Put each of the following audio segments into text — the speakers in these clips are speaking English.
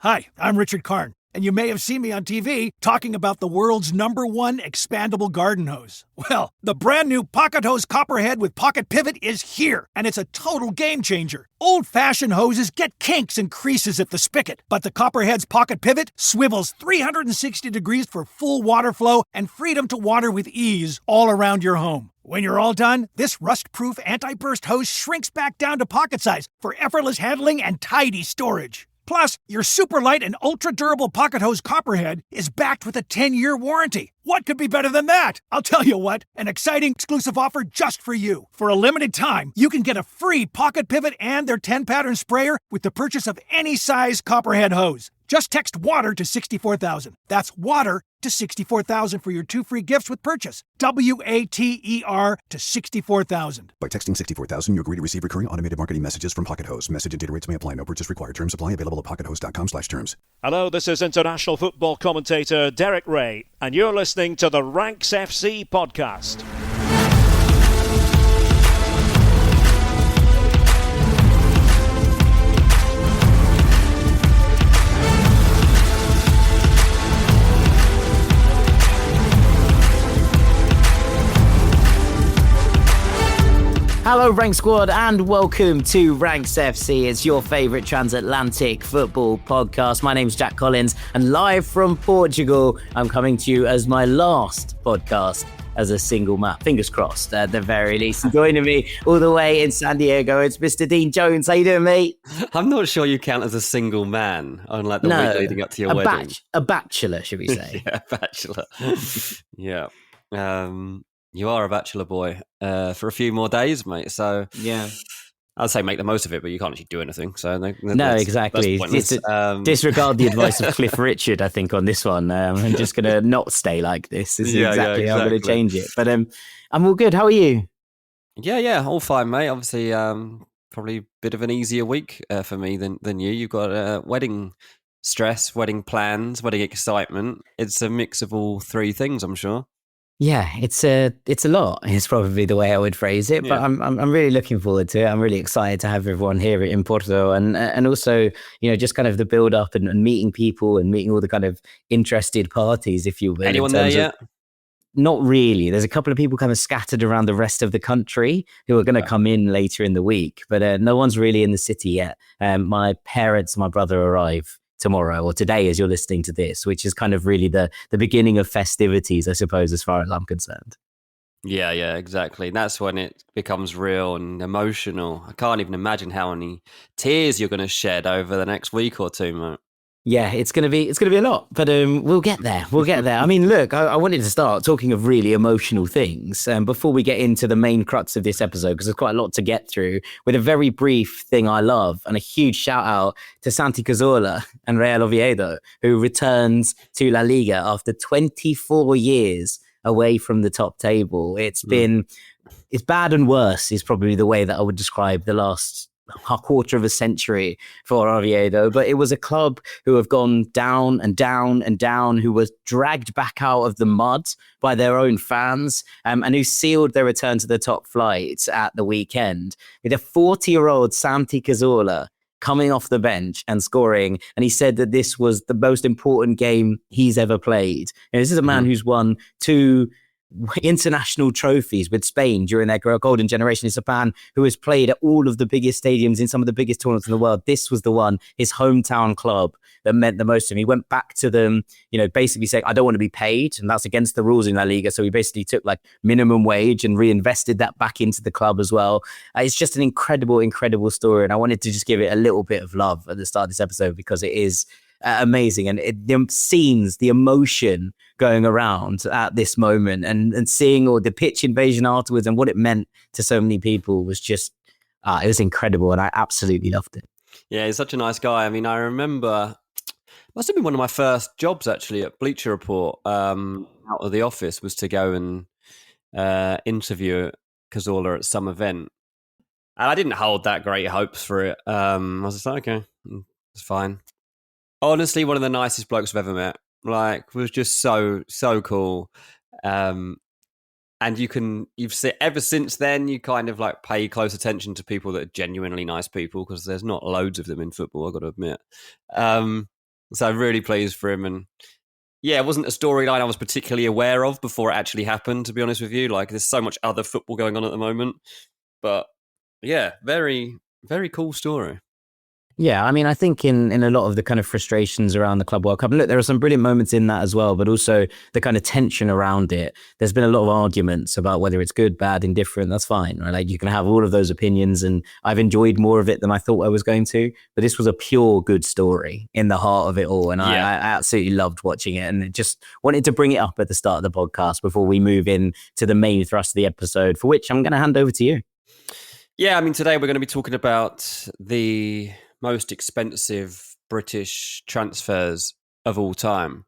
Hi, I'm Richard Karn, and you may have seen me on TV talking about the world's #1 expandable garden hose. Well, the brand new Pocket Hose Copperhead with Pocket Pivot is here, and it's a total game changer. Old-fashioned hoses get kinks and creases at the spigot, but the Copperhead's Pocket Pivot swivels 360 degrees for full water flow and freedom to water with ease all around your home. When you're all done, this rust-proof anti-burst hose shrinks back down to pocket size for effortless handling and tidy storage. Plus, your super light and ultra-durable Pocket Hose Copperhead is backed with a 10-year warranty. What could be better than that? I'll tell you what, an exciting exclusive offer just for you. For a limited time, you can get a free Pocket Pivot and their 10-pattern sprayer with the purchase of any size Copperhead hose. Just text WATER to 64,000. That's WATER to 64,000 for your 2 free gifts with purchase. WATER to 64,000. By texting 64,000, you agree to receive recurring automated marketing messages from Pocket Hose. Message and data rates may apply. No purchase required. Terms apply. Available at pockethose.com/terms. Hello, this is international football commentator Derek Ray, and you're listening to the Ranks FC podcast. Hello Rank Squad and welcome to Ranks FC. It's your favourite transatlantic football podcast. My name's Jack Collins and live from Portugal, I'm coming to you as my last podcast as a single man. Fingers crossed at the very least. And joining me all the way in San Diego, it's Mr. Dean Jones. How you doing, mate? I'm not sure you count as a single man, unlike the week leading up to your wedding. A bachelor, should we say? Yeah, bachelor. Yeah. You are a bachelor boy for a few more days, mate. So yeah, I'd say make the most of it, but you can't actually do anything. So no, exactly. Disregard the advice of Cliff Richard, I think, on this one. I'm just going to not stay like this. This is exactly how I'm going to change it. But I'm all good. How are you? Yeah, all fine, mate. Obviously, probably a bit of an easier week for me than you. You've got wedding stress, wedding plans, wedding excitement. It's a mix of all three things, I'm sure. Yeah, it's a lot. It's probably the way I would phrase it, but I'm really looking forward to it. I'm really excited to have everyone here in Porto, and also just kind of the build up and meeting people and meeting all the kind of interested parties, if you will. Anyone there yet? Not really. There's a couple of people kind of scattered around the rest of the country who are going to come in later in the week, but no one's really in the city yet. My parents, my brother arrive tomorrow or today as you're listening to this, which is kind of really the beginning of festivities, I suppose, as far as I'm concerned. Yeah, exactly. And that's when it becomes real and emotional. I can't even imagine how many tears you're going to shed over the next week or two, mate. Yeah, it's gonna be a lot, but we'll get there. I mean, look, I wanted to start talking of really emotional things before we get into the main crux of this episode, because there's quite a lot to get through, with a very brief thing I love, and a huge shout out to Santi Cazorla and Real Oviedo, who returns to La Liga after 24 years away from the top table. It's bad and worse is probably the way that I would describe the last a quarter of a century for Oviedo, but it was a club who have gone down and down and down, who was dragged back out of the mud by their own fans, and who sealed their return to the top flight at the weekend with a 40-year-old Santi Cazorla coming off the bench and scoring. And he said that this was the most important game he's ever played. And this is a man who's won 2 international trophies with Spain during their golden generation. It's a man who has played at all of the biggest stadiums in some of the biggest tournaments in the world. This was the one, his hometown club, that meant the most to him. He went back to them, basically saying, I don't want to be paid. And that's against the rules in La Liga. So he basically took like minimum wage and reinvested that back into the club as well. It's just an incredible, incredible story. And I wanted to just give it a little bit of love at the start of this episode because it is amazing. And the scenes, the emotion going around at this moment and seeing all the pitch invasion afterwards and what it meant to so many people was just, it was incredible. And I absolutely loved it. Yeah, he's such a nice guy. I mean, I remember, must have been one of my first jobs actually at Bleacher Report, out of the office, was to go and interview Cazorla at some event. And I didn't hold that great hopes for it. I was just like, okay, it's fine. Honestly, one of the nicest blokes I've ever met. Like, was just so cool. And you've seen, ever since then, you kind of like pay close attention to people that are genuinely nice people, because there's not loads of them in football, I've got to admit. So I'm really pleased for him. And yeah, it wasn't a storyline I was particularly aware of before it actually happened, to be honest with you. Like, there's so much other football going on at the moment. But yeah, very, very cool story. Yeah, I mean, I think in a lot of the kind of frustrations around the Club World Cup, and look, there are some brilliant moments in that as well, but also the kind of tension around it. There's been a lot of arguments about whether it's good, bad, indifferent. That's fine, right? Like, you can have all of those opinions, and I've enjoyed more of it than I thought I was going to. But this was a pure good story in the heart of it all, and I absolutely loved watching it, and just wanted to bring it up at the start of the podcast before we move in to the main thrust of the episode, for which I'm going to hand over to you. Yeah, I mean, today we're going to be talking about the most expensive British transfers of all time.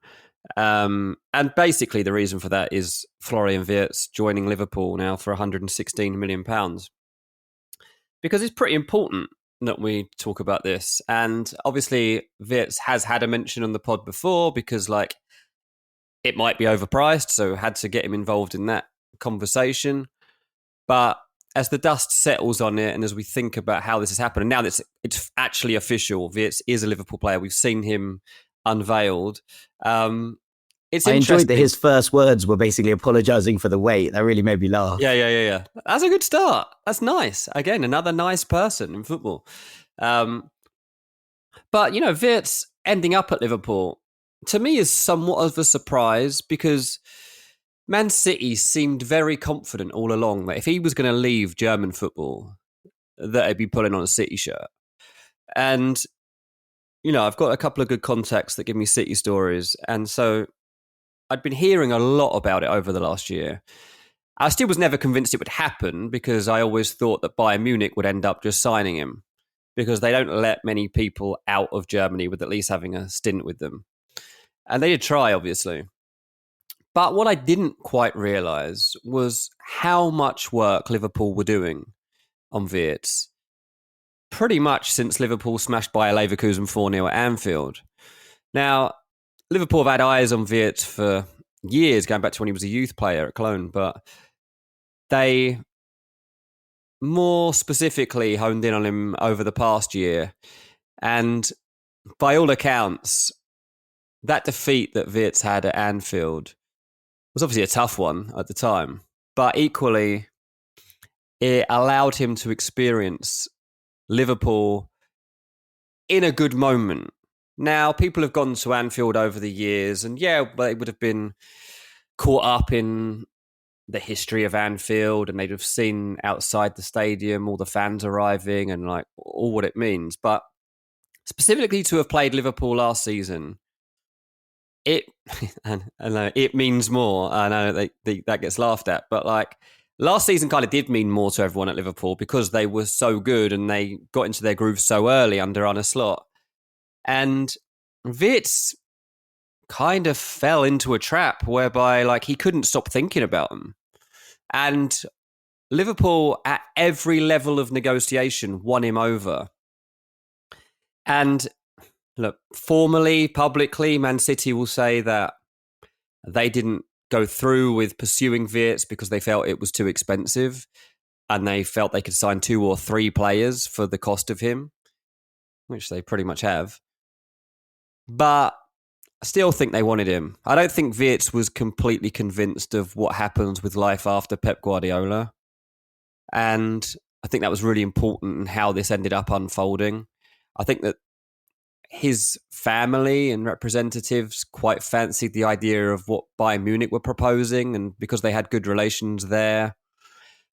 And basically the reason for that is Florian Wirtz joining Liverpool now for £116 million. Because it's pretty important that we talk about this. And obviously Wirtz has had a mention on the pod before because like it might be overpriced, so had to get him involved in that conversation. But as the dust settles on it and as we think about how this has happened, and now that it's actually official, Wirtz is a Liverpool player. We've seen him unveiled. It's I enjoyed that his first words were basically apologising for the wait. That really made me laugh. Yeah. That's a good start. That's nice. Again, another nice person in football. But, you know, Wirtz ending up at Liverpool, to me, is somewhat of a surprise because Man City seemed very confident all along that if he was going to leave German football, that he'd be pulling on a City shirt. And, you know, I've got a couple of good contacts that give me City stories. And so I'd been hearing a lot about it over the last year. I still was never convinced it would happen because I always thought that Bayern Munich would end up just signing him because they don't let many people out of Germany with at least having a stint with them. And they did try, obviously. But what I didn't quite realise was how much work Liverpool were doing on Wirtz pretty much since Liverpool smashed Bayer Leverkusen 4-0 at Anfield. Now, Liverpool have had eyes on Wirtz for years, going back to when he was a youth player at Cologne, but they more specifically honed in on him over the past year. And by all accounts, that defeat that Wirtz had at Anfield was obviously a tough one at the time, but equally, it allowed him to experience Liverpool in a good moment. Now, people have gone to Anfield over the years, and yeah, they would have been caught up in the history of Anfield, and they'd have seen outside the stadium all the fans arriving and like all what it means. But specifically to have played Liverpool last season, it means more. I know that gets laughed at, but like last season kind of did mean more to everyone at Liverpool because they were so good and they got into their groove so early under Arne Slot. And Wirtz kind of fell into a trap whereby like he couldn't stop thinking about them. And Liverpool at every level of negotiation won him over. And look, formally, publicly, Man City will say that they didn't go through with pursuing Wirtz because they felt it was too expensive and they felt they could sign 2 or 3 players for the cost of him, which they pretty much have. But I still think they wanted him. I don't think Wirtz was completely convinced of what happens with life after Pep Guardiola. And I think that was really important in how this ended up unfolding. I think that his family and representatives quite fancied the idea of what Bayern Munich were proposing, and because they had good relations there,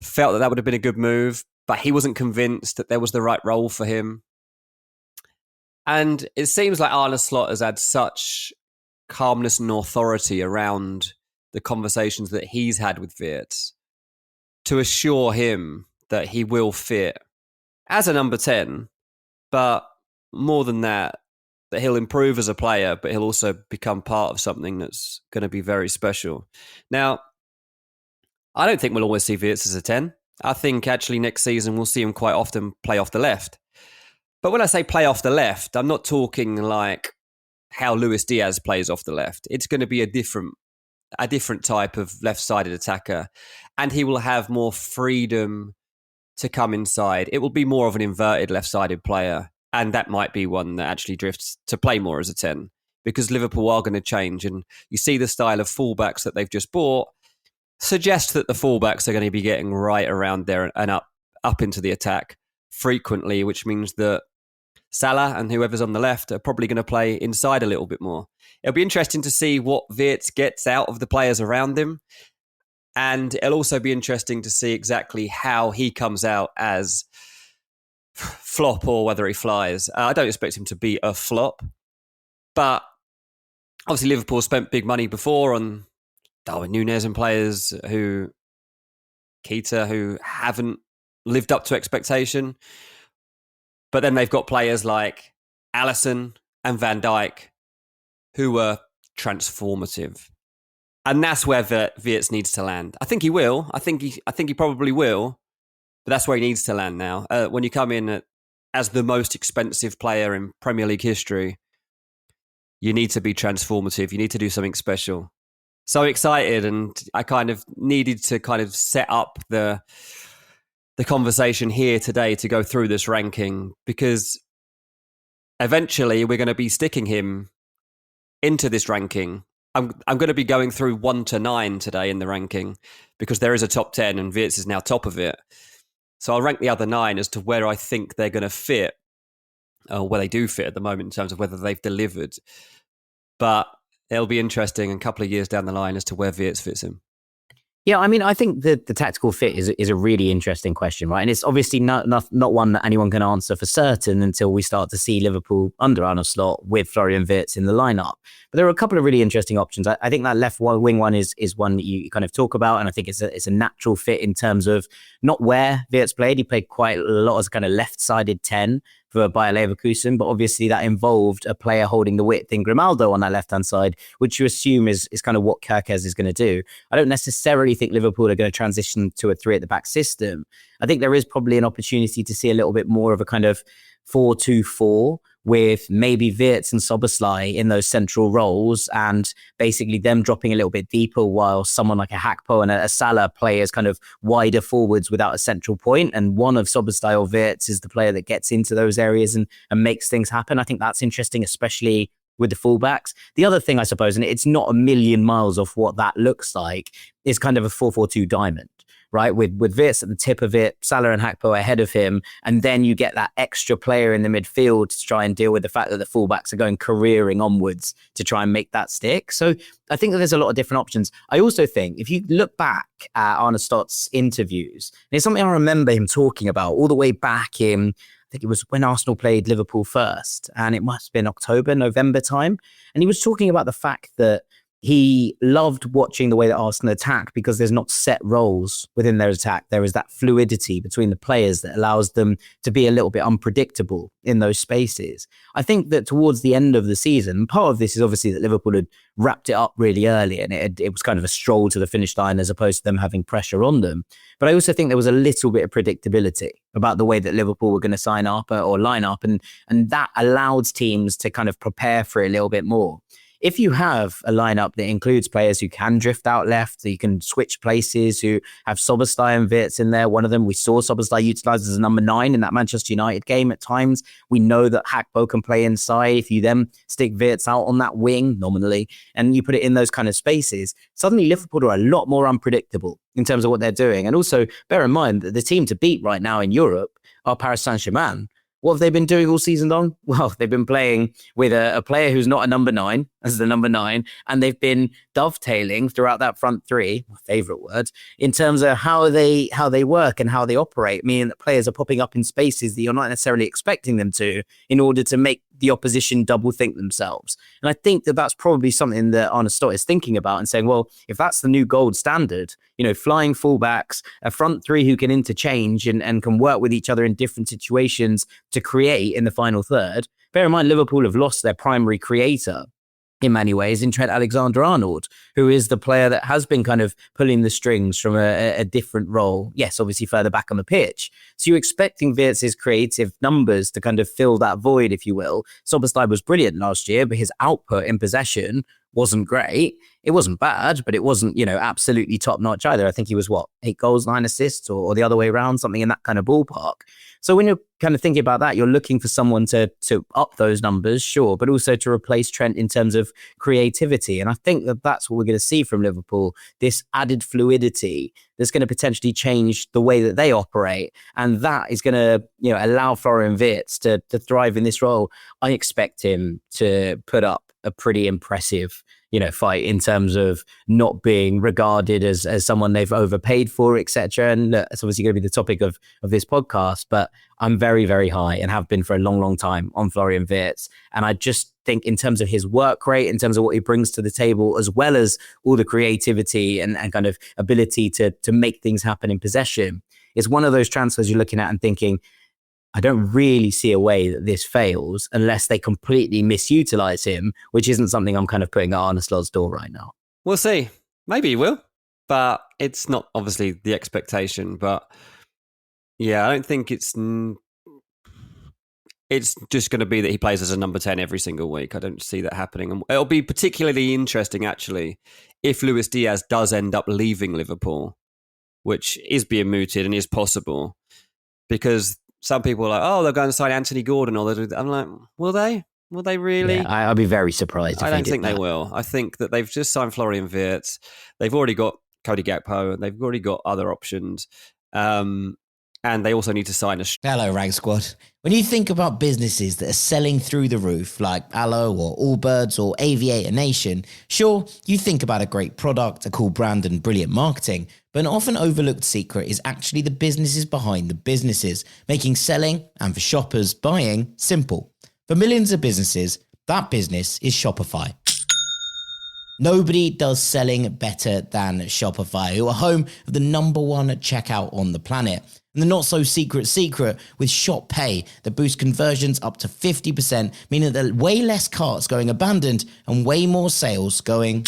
felt that that would have been a good move, but he wasn't convinced that there was the right role for him. And it seems like Arne Slot has had such calmness and authority around the conversations that he's had with Wirtz to assure him that he will fit as a number 10, but more than that he'll improve as a player, but he'll also become part of something that's going to be very special. Now, I don't think we'll always see Wirtz as a 10. I think actually next season we'll see him quite often play off the left. But when I say play off the left, I'm not talking like how Luis Diaz plays off the left. It's going to be a different type of left-sided attacker, and he will have more freedom to come inside. It will be more of an inverted left-sided player. And that might be one that actually drifts to play more as a 10. because Liverpool are going to change. And you see the style of fullbacks that they've just bought suggest that the fullbacks are going to be getting right around there and up into the attack frequently, which means that Salah and whoever's on the left are probably going to play inside a little bit more. It'll be interesting to see what Wirtz gets out of the players around him. And it'll also be interesting to see exactly how he comes out as flop or whether he flies. I don't expect him to be a flop, but obviously Liverpool spent big money before on Darwin Núñez and players who haven't lived up to expectation. But then they've got players like Alisson and Van Dijk who were transformative. And that's where Wirtz needs to land. I think he will. I think he probably will. But that's where he needs to land now. When you come in as the most expensive player in Premier League history, you need to be transformative. You need to do something special. So excited, and I kind of needed to kind of set up the conversation here today to go through this ranking, because eventually we're going to be sticking him into this ranking. I'm going to be going through 1 to 9 today in the ranking, because there is a top 10 and Wirtz is now top of it. So I'll rank the other 9 as to where I think they're going to fit, or where they do fit at the moment in terms of whether they've delivered. But it'll be interesting in a couple of years down the line as to where Wirtz fits in. Yeah, I mean, I think the tactical fit is a really interesting question, right? And it's obviously not one that anyone can answer for certain until we start to see Liverpool under Arne Slot with Florian Wirtz in the lineup. But there are a couple of really interesting options. I think that left wing one is one that you kind of talk about, and I think it's a natural fit in terms of not where Wirtz played. He played quite a lot as kind of left-sided 10 for Bayer Leverkusen, but obviously that involved a player holding the width in Grimaldo on that left-hand side, which you assume is kind of what Kerkez is going to do. I don't necessarily think Liverpool are going to transition to a 3 at the back system. I think there is probably an opportunity to see a little bit more of a kind of 4-2-4 with maybe Wirtz and Szoboszlai in those central roles, and basically them dropping a little bit deeper while someone like a Hakpo and a Salah play as kind of wider forwards without a central point. And one of Szoboszlai or Wirtz is the player that gets into those areas and makes things happen. I think that's interesting, especially with the fullbacks. The other thing, I suppose, and it's not a million miles off what that looks like, is kind of a 4-4-2 diamond, right? With Wirtz at the tip of it, Salah and Hakpo ahead of him, and then you get that extra player in the midfield to try and deal with the fact that the fullbacks are going careering onwards to try and make that stick. So I think that there's a lot of different options. I also think if you look back at Arne Slot's interviews, and it's something I remember him talking about all the way back in, I think it was when Arsenal played Liverpool first, and it must have been October, November time. And he was talking about the fact that he loved watching the way that Arsenal attack because there's not set roles within their attack. There is that fluidity between the players that allows them to be a little bit unpredictable in those spaces. I think that towards the end of the season, part of this is obviously that Liverpool had wrapped it up really early, and it was kind of a stroll to the finish line as opposed to them having pressure on them. But I also think there was a little bit of predictability about the way that Liverpool were going to sign up or line up, and that allowed teams to kind of prepare for it a little bit more. If you have a lineup that includes players who can drift out left, that you can switch places, who have Szoboszlai and Wirtz in there, one of them we saw Szoboszlai utilised as a number 9 in that Manchester United game at times. We know that Hakpo can play inside. If you then stick Wirtz out on that wing nominally and you put it in those kind of spaces, suddenly Liverpool are a lot more unpredictable in terms of what they're doing. And also bear in mind that the team to beat right now in Europe are Paris Saint-Germain. What have they been doing all season long? Well, they've been playing with a player who's not a number 9 as the number 9, and they've been dovetailing throughout that front 3, my favourite word, in terms of how they work and how they operate, meaning that players are popping up in spaces that you're not necessarily expecting them to in order to make the opposition double think themselves. And I think that that's probably something that Arne Slot is thinking about and saying, well, if that's the new gold standard, flying fullbacks, a front 3 who can interchange and can work with each other in different situations to create in the final third. Bear in mind, Liverpool have lost their primary creator in many ways in Trent Alexander-Arnold, who is the player that has been kind of pulling the strings from a different role. Yes, obviously further back on the pitch. So you're expecting Wirtz's creative numbers to kind of fill that void, if you will. Szoboszlai was brilliant last year, but his output in possession wasn't great. It wasn't bad, but it wasn't, absolutely top notch either. I think he was 8 goals, 9 assists, or the other way around, something in that kind of ballpark. So when you're kind of thinking about that, you're looking for someone to up those numbers, sure, but also to replace Trent in terms of creativity. And I think that's what we're going to see from Liverpool, this added fluidity that's going to potentially change the way that they operate. And that is going to, allow Florian Wirtz to thrive in this role. I expect him to put up a pretty impressive fight in terms of not being regarded as someone they've overpaid for, etc. And it's obviously going to be the topic of this podcast, but I'm very, very high and have been for a long, long time on Florian Wirtz. And I just think in terms of his work rate, in terms of what he brings to the table, as well as all the creativity and kind of ability to make things happen in possession, it's one of those transfers you're looking at and thinking, I don't really see a way that this fails unless they completely misutilize him, which isn't something I'm kind of putting at Arne Slot's door right now. We'll see. Maybe he will, but it's not obviously the expectation. But yeah, I don't think it's just going to be that he plays as a number 10 every single week. I don't see that happening. And it'll be particularly interesting, actually, if Luis Diaz does end up leaving Liverpool, which is being mooted and is possible, because some people are like, they're going to sign Anthony Gordon. I'm like, will they? Will they really? Yeah, I'd be very surprised if I don't think they will. I think that they've just signed Florian Wirtz. They've already got Cody Gakpo, and they've already got other options. And they also need to sign a... Hello, Rank Squad. When you think about businesses that are selling through the roof, like Aloe or Allbirds or Aviator Nation, sure, you think about a great product, a cool brand and brilliant marketing, but an often overlooked secret is actually the businesses behind the businesses, making selling and for shoppers buying simple. For millions of businesses, that business is Shopify. Nobody does selling better than Shopify, who are home of the #1 checkout on the planet. And the not so secret with Shop Pay that boosts conversions up to 50%, meaning that there are way less carts going abandoned and way more sales going...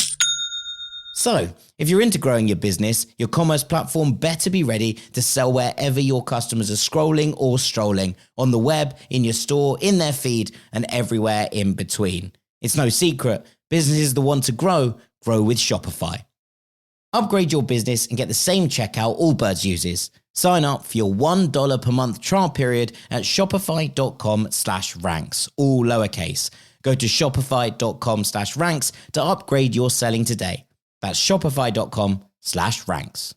So, if you're into growing your business, your commerce platform better be ready to sell wherever your customers are scrolling or strolling, on the web, in your store, in their feed, and everywhere in between. It's no secret, businesses that want to grow with Shopify. Upgrade your business and get the same checkout Allbirds uses. Sign up for your $1 per month trial period at shopify.com/ranks, all lowercase. Go to shopify.com/ranks to upgrade your selling today. That's shopify.com/ranks.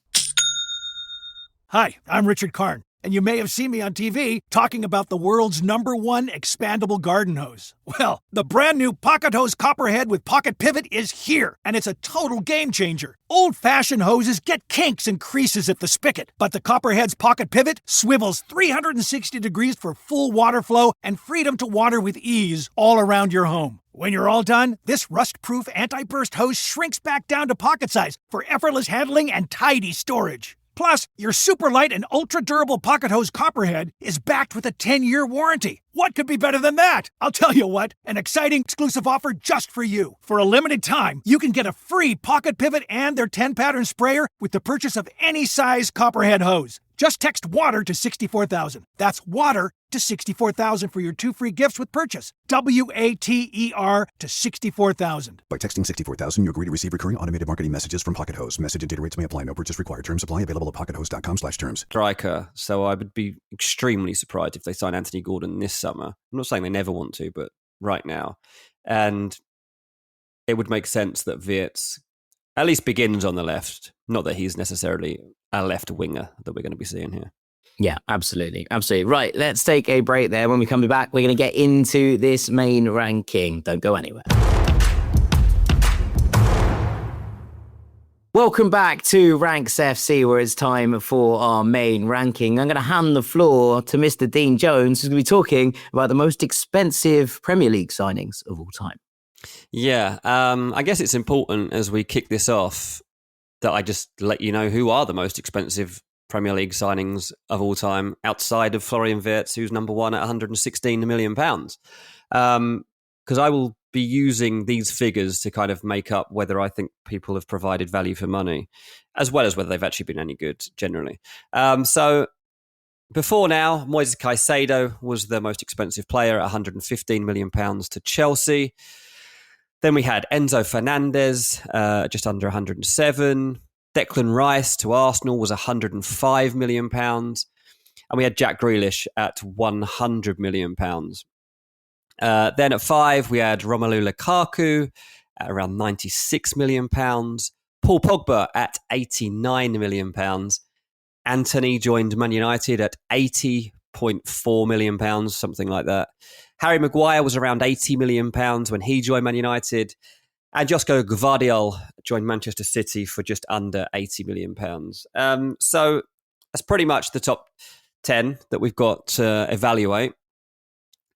Hi, I'm Richard Karn, and you may have seen me on TV talking about the world's #1 expandable garden hose. Well, the brand new Pocket Hose Copperhead with Pocket Pivot is here, and it's a total game changer. Old-fashioned hoses get kinks and creases at the spigot, but the Copperhead's Pocket Pivot swivels 360 degrees for full water flow and freedom to water with ease all around your home. When you're all done, this rust-proof anti-burst hose shrinks back down to pocket size for effortless handling and tidy storage. Plus, your super light and ultra-durable Pocket Hose Copperhead is backed with a 10-year warranty. What could be better than that? I'll tell you what, an exciting exclusive offer just for you. For a limited time, you can get a free Pocket Pivot and their 10-pattern sprayer with the purchase of any size Copperhead hose. Just text WATER to 64,000. That's WATER to 64,000 for your 2 free gifts with purchase. WATER to 64,000. By texting 64,000, you agree to receive recurring automated marketing messages from Pocket Host. Message and data rates may apply. No purchase required. Terms apply. Available at pockethost.com/terms. Striker. So I would be extremely surprised if they sign Anthony Gordon this summer. I'm not saying they never want to, but right now. And it would make sense that Wirtz at least begins on the left. Not that he's necessarily a left winger that we're going to be seeing here. Yeah, absolutely. Absolutely. Right, let's take a break there. When we come back, we're going to get into this main ranking. Don't go anywhere. Welcome back to Ranks FC, where it's time for our main ranking. I'm going to hand the floor to Mr. Dean Jones, who's going to be talking about the most expensive Premier League signings of all time. Yeah, I guess it's important as we kick this off that I just let you know who are the most expensive Premier League signings of all time outside of Florian Wirtz, who's #1 at £116 million. Because I will be using these figures to kind of make up whether I think people have provided value for money, as well as whether they've actually been any good generally. So before now, Moises Caicedo was the most expensive player at £115 million to Chelsea. Then we had Enzo Fernandez, just under 107. Declan Rice to Arsenal was £105 million. And we had Jack Grealish at £100 million. Then at 5, we had Romelu Lukaku at around £96 million. Paul Pogba at £89 million. Anthony joined Man United at £80.4 million, something like that. Harry Maguire was around £80 million when he joined Man United. And Josko Gvardiol joined Manchester City for just under £80 million. So that's pretty much the top 10 that we've got to evaluate.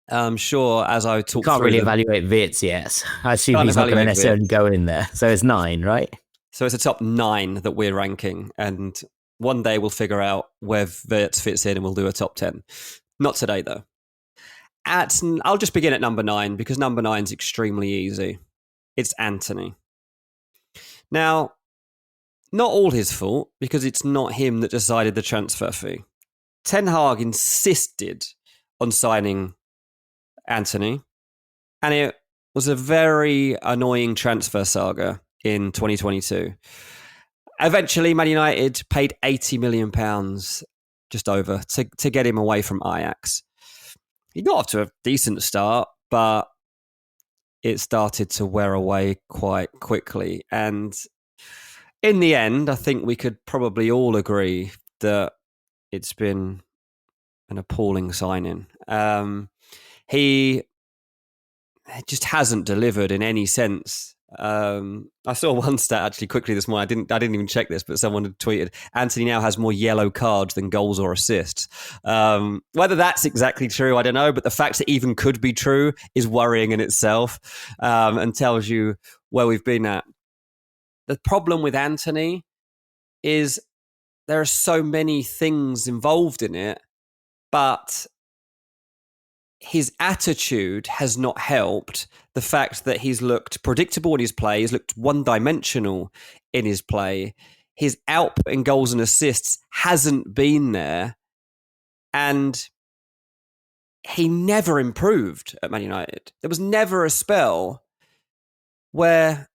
I'm sure as I talk Can't through really them, evaluate Wirtz yet. I assume Can't he's not going to evaluate necessarily Wirtz. go in there. So it's 9, right? So it's a top 9 that we're ranking. And one day we'll figure out where Wirtz fits in and we'll do a top 10. Not today, though. I'll just begin at number 9 because number 9 is extremely easy. It's Anthony. Now, not all his fault because it's not him that decided the transfer fee. Ten Hag insisted on signing Anthony, and it was a very annoying transfer saga in 2022. Eventually, Man United paid £80 million, just over, to get him away from Ajax. He got off to a decent start, but it started to wear away quite quickly. And in the end, I think we could probably all agree that it's been an appalling signing. He just hasn't delivered in any sense. I saw one stat actually quickly this morning. I didn't even check this, but someone had tweeted, Anthony now has more yellow cards than goals or assists. Whether that's exactly true, I don't know, but the fact that it even could be true is worrying in itself, and tells you where we've been at. The problem with Anthony is there are so many things involved in it, but his attitude has not helped. The fact that he's looked predictable in his play, he's looked one-dimensional in his play. His output in goals and assists hasn't been there. And he never improved at Man United. There was never a spell where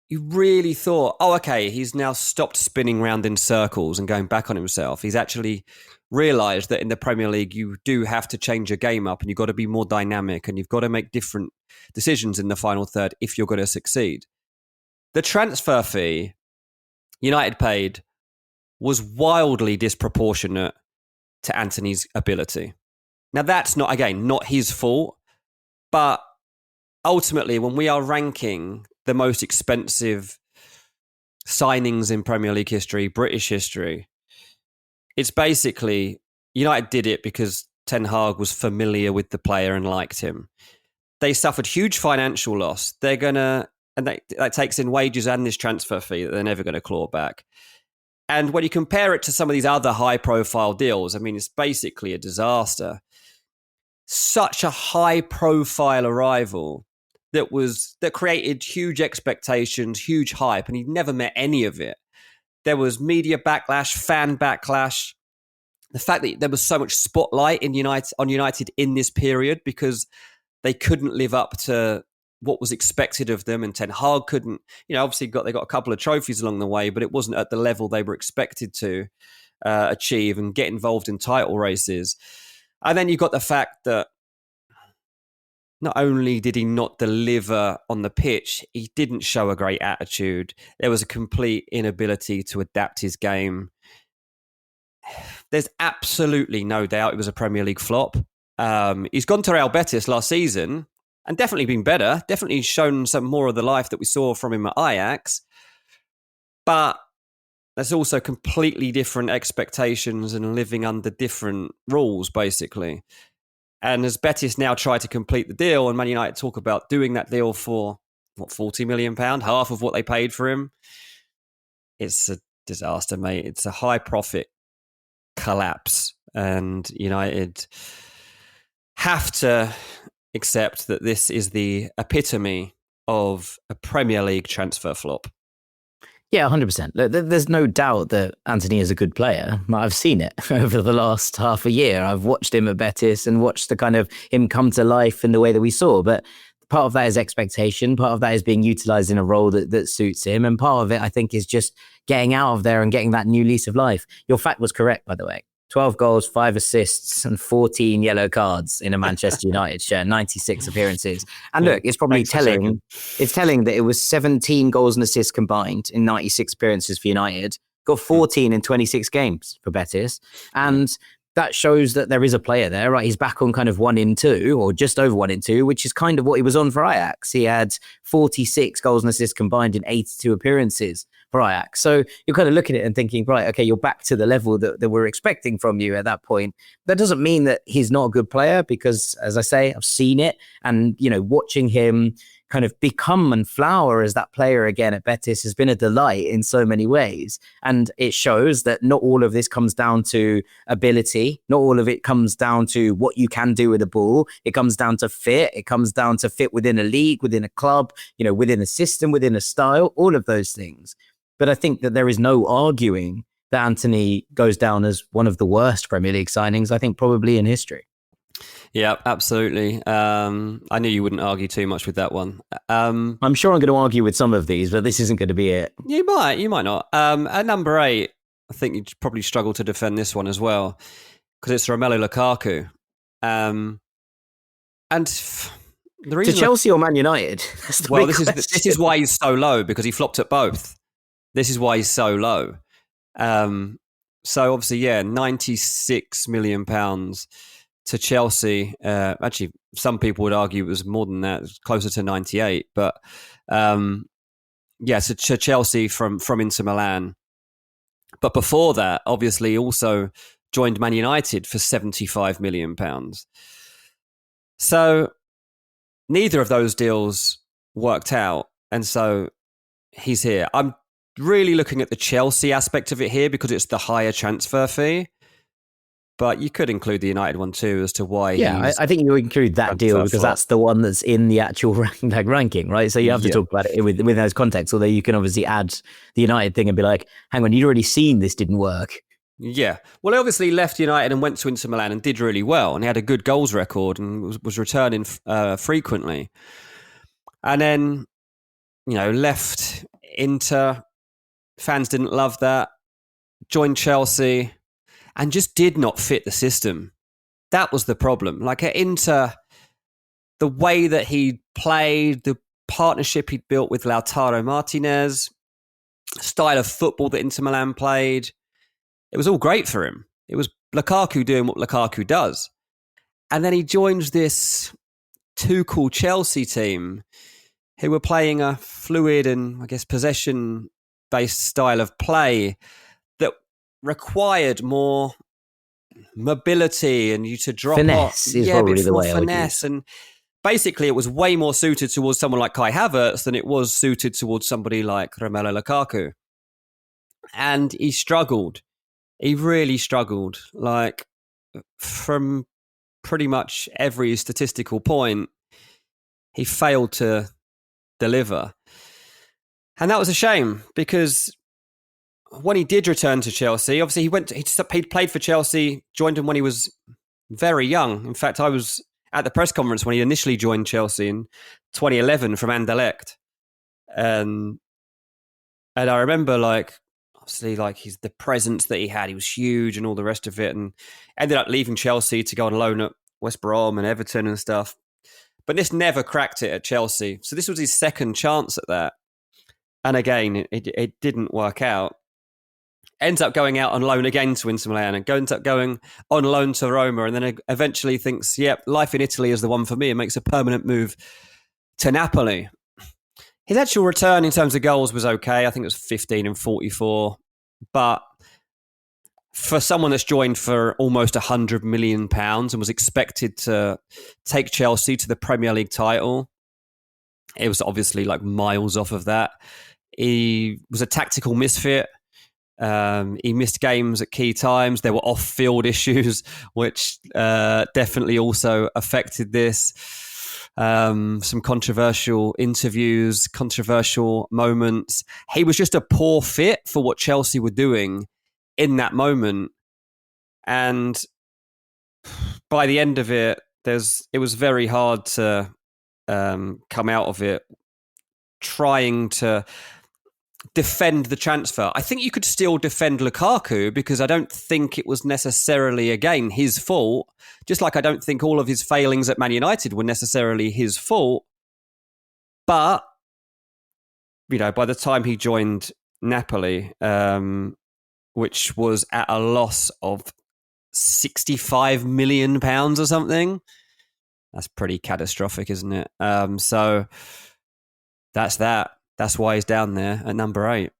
you really thought, oh, okay, he's now stopped spinning round in circles and going back on himself. He's actually realised that in the Premier League, you do have to change your game up and you've got to be more dynamic and you've got to make different decisions in the final third if you're going to succeed. The transfer fee United paid was wildly disproportionate to Anthony's ability. Now, that's not, again, not his fault, but ultimately, when we are ranking the most expensive signings in Premier League history, British history, it's basically United did it because Ten Hag was familiar with the player and liked him. They suffered huge financial loss. That takes in wages and this transfer fee that they're never going to claw back. And when you compare it to some of these other high-profile deals, I mean, it's basically a disaster. Such a high-profile arrival that created huge expectations, huge hype, and he never met any of it. There was media backlash, fan backlash. The fact that there was so much spotlight on United in this period because they couldn't live up to what was expected of them, and Ten Hag couldn't. Obviously they got a couple of trophies along the way, but it wasn't at the level they were expected to achieve and get involved in title races. And then you've got the fact that not only did he not deliver on the pitch, he didn't show a great attitude. There was a complete inability to adapt his game. There's absolutely no doubt it was a Premier League flop. He's gone to Real Betis last season and definitely been better, definitely shown some more of the life that we saw from him at Ajax. But there's also completely different expectations and living under different rules, basically. And as Betis now try to complete the deal, and Man United talk about doing that deal for, £40 million, half of what they paid for him, it's a disaster, mate. It's a high profit collapse. And United have to accept that this is the epitome of a Premier League transfer flop. Yeah, 100%. There's no doubt that Anthony is a good player. I've seen it over the last half a year. I've watched him at Betis and watched the kind of him come to life in the way that we saw. But the part of that is expectation. Part of that is being utilized in a role that suits him. And part of it, I think, is just getting out of there and getting that new lease of life. Your fact was correct, by the way. 12 goals, 5 assists, and 14 yellow cards in a Manchester United shirt, 96 appearances. And look, it's probably telling. It's telling that it was 17 goals and assists combined in 96 appearances for United. Got 14 in 26 games for Betis. And that shows that there is a player there, right? He's back on kind of 1 in 2 or just over 1 in 2, which is kind of what he was on for Ajax. He had 46 goals and assists combined in 82 appearances for Ajax. So you're kind of looking at it and thinking, right, okay, you're back to the level that we're expecting from you at that point. That doesn't mean that he's not a good player because, as I say, I've seen it. And, you know, watching him kind of become and flower as that player again at Betis has been a delight in so many ways. And it shows that not all of this comes down to ability. Not all of it comes down to what you can do with the ball. It comes down to fit. It comes down to fit within a league, within a club, you know, within a system, within a style, all of those things. But I think that there is no arguing that Antony goes down as one of the worst Premier League signings, I think, probably in history. Yeah, absolutely. I knew you wouldn't argue too much with that one. I'm sure I'm going to argue with some of these, but this isn't going to be it. You might not. At number 8, I think you'd probably struggle to defend this one as well because it's Romelu Lukaku. And the reason to Chelsea or Man United? Well, this is why he's so low, because he flopped at both. This is why he's so low. So obviously, yeah, £96 million to Chelsea. Actually, some people would argue it was more than that, closer to 98. But so to Chelsea from Inter Milan. But before that, obviously, also joined Man United for £75 million. So neither of those deals worked out. And so he's here. I'm really looking at the Chelsea aspect of it here because it's the higher transfer fee. But you could include the United one too as to why. Yeah, I think you include that deal because that's the one that's in the actual ranking, right? So you have to talk about it with those contexts, although you can obviously add the United thing and be like, hang on, you'd already seen this didn't work. Yeah. Well, he obviously left United and went to Inter Milan and did really well. And he had a good goals record and was returning frequently. And then, you know, left Inter. Fans didn't love that. Joined Chelsea and just did not fit the system. That was the problem. Like at Inter, the way that he played, the partnership he'd built with Lautaro Martinez, style of football that Inter Milan played, it was all great for him. It was Lukaku doing what Lukaku does. And then he joins this Tuchel Chelsea team who were playing a fluid and, I guess, possession-based style of play that required more mobility and you to drop finesse off. is probably the way I would finesse. And basically, it was way more suited towards someone like Kai Havertz than it was suited towards somebody like Romelu Lukaku. And he struggled. He really struggled. Like, from pretty much every statistical point, he failed to deliver. And that was a shame because when he did return to Chelsea, obviously he'd played for Chelsea, joined him when he was very young. In fact, I was at the press conference when he initially joined Chelsea in 2011 from Anderlecht. And I remember, like, obviously, like, the presence that he had, he was huge and all the rest of it, and ended up leaving Chelsea to go on loan at West Brom and Everton and stuff. But this never cracked it at Chelsea. So this was his second chance at that. And again, it didn't work out. Ends up going out on loan again to Inter Milan and ends up going on loan to Roma, and then eventually thinks, yep, life in Italy is the one for me, and makes a permanent move to Napoli. His actual return in terms of goals was okay. I think it was 15 and 44. But for someone that's joined for almost £100 million and was expected to take Chelsea to the Premier League title, it was obviously like miles off of that. He was a tactical misfit. He missed games at key times. There were off-field issues, which definitely also affected this. Some controversial interviews, controversial moments. He was just a poor fit for what Chelsea were doing in that moment. And by the end of it, it was very hard to come out of it trying to defend the transfer. I think you could still defend Lukaku because I don't think it was necessarily, again, his fault. Just like I don't think all of his failings at Man United were necessarily his fault. But, by the time he joined Napoli, which was at a loss of £65 million or something, that's pretty catastrophic, isn't it? So that's that. That's why he's down there at number 8.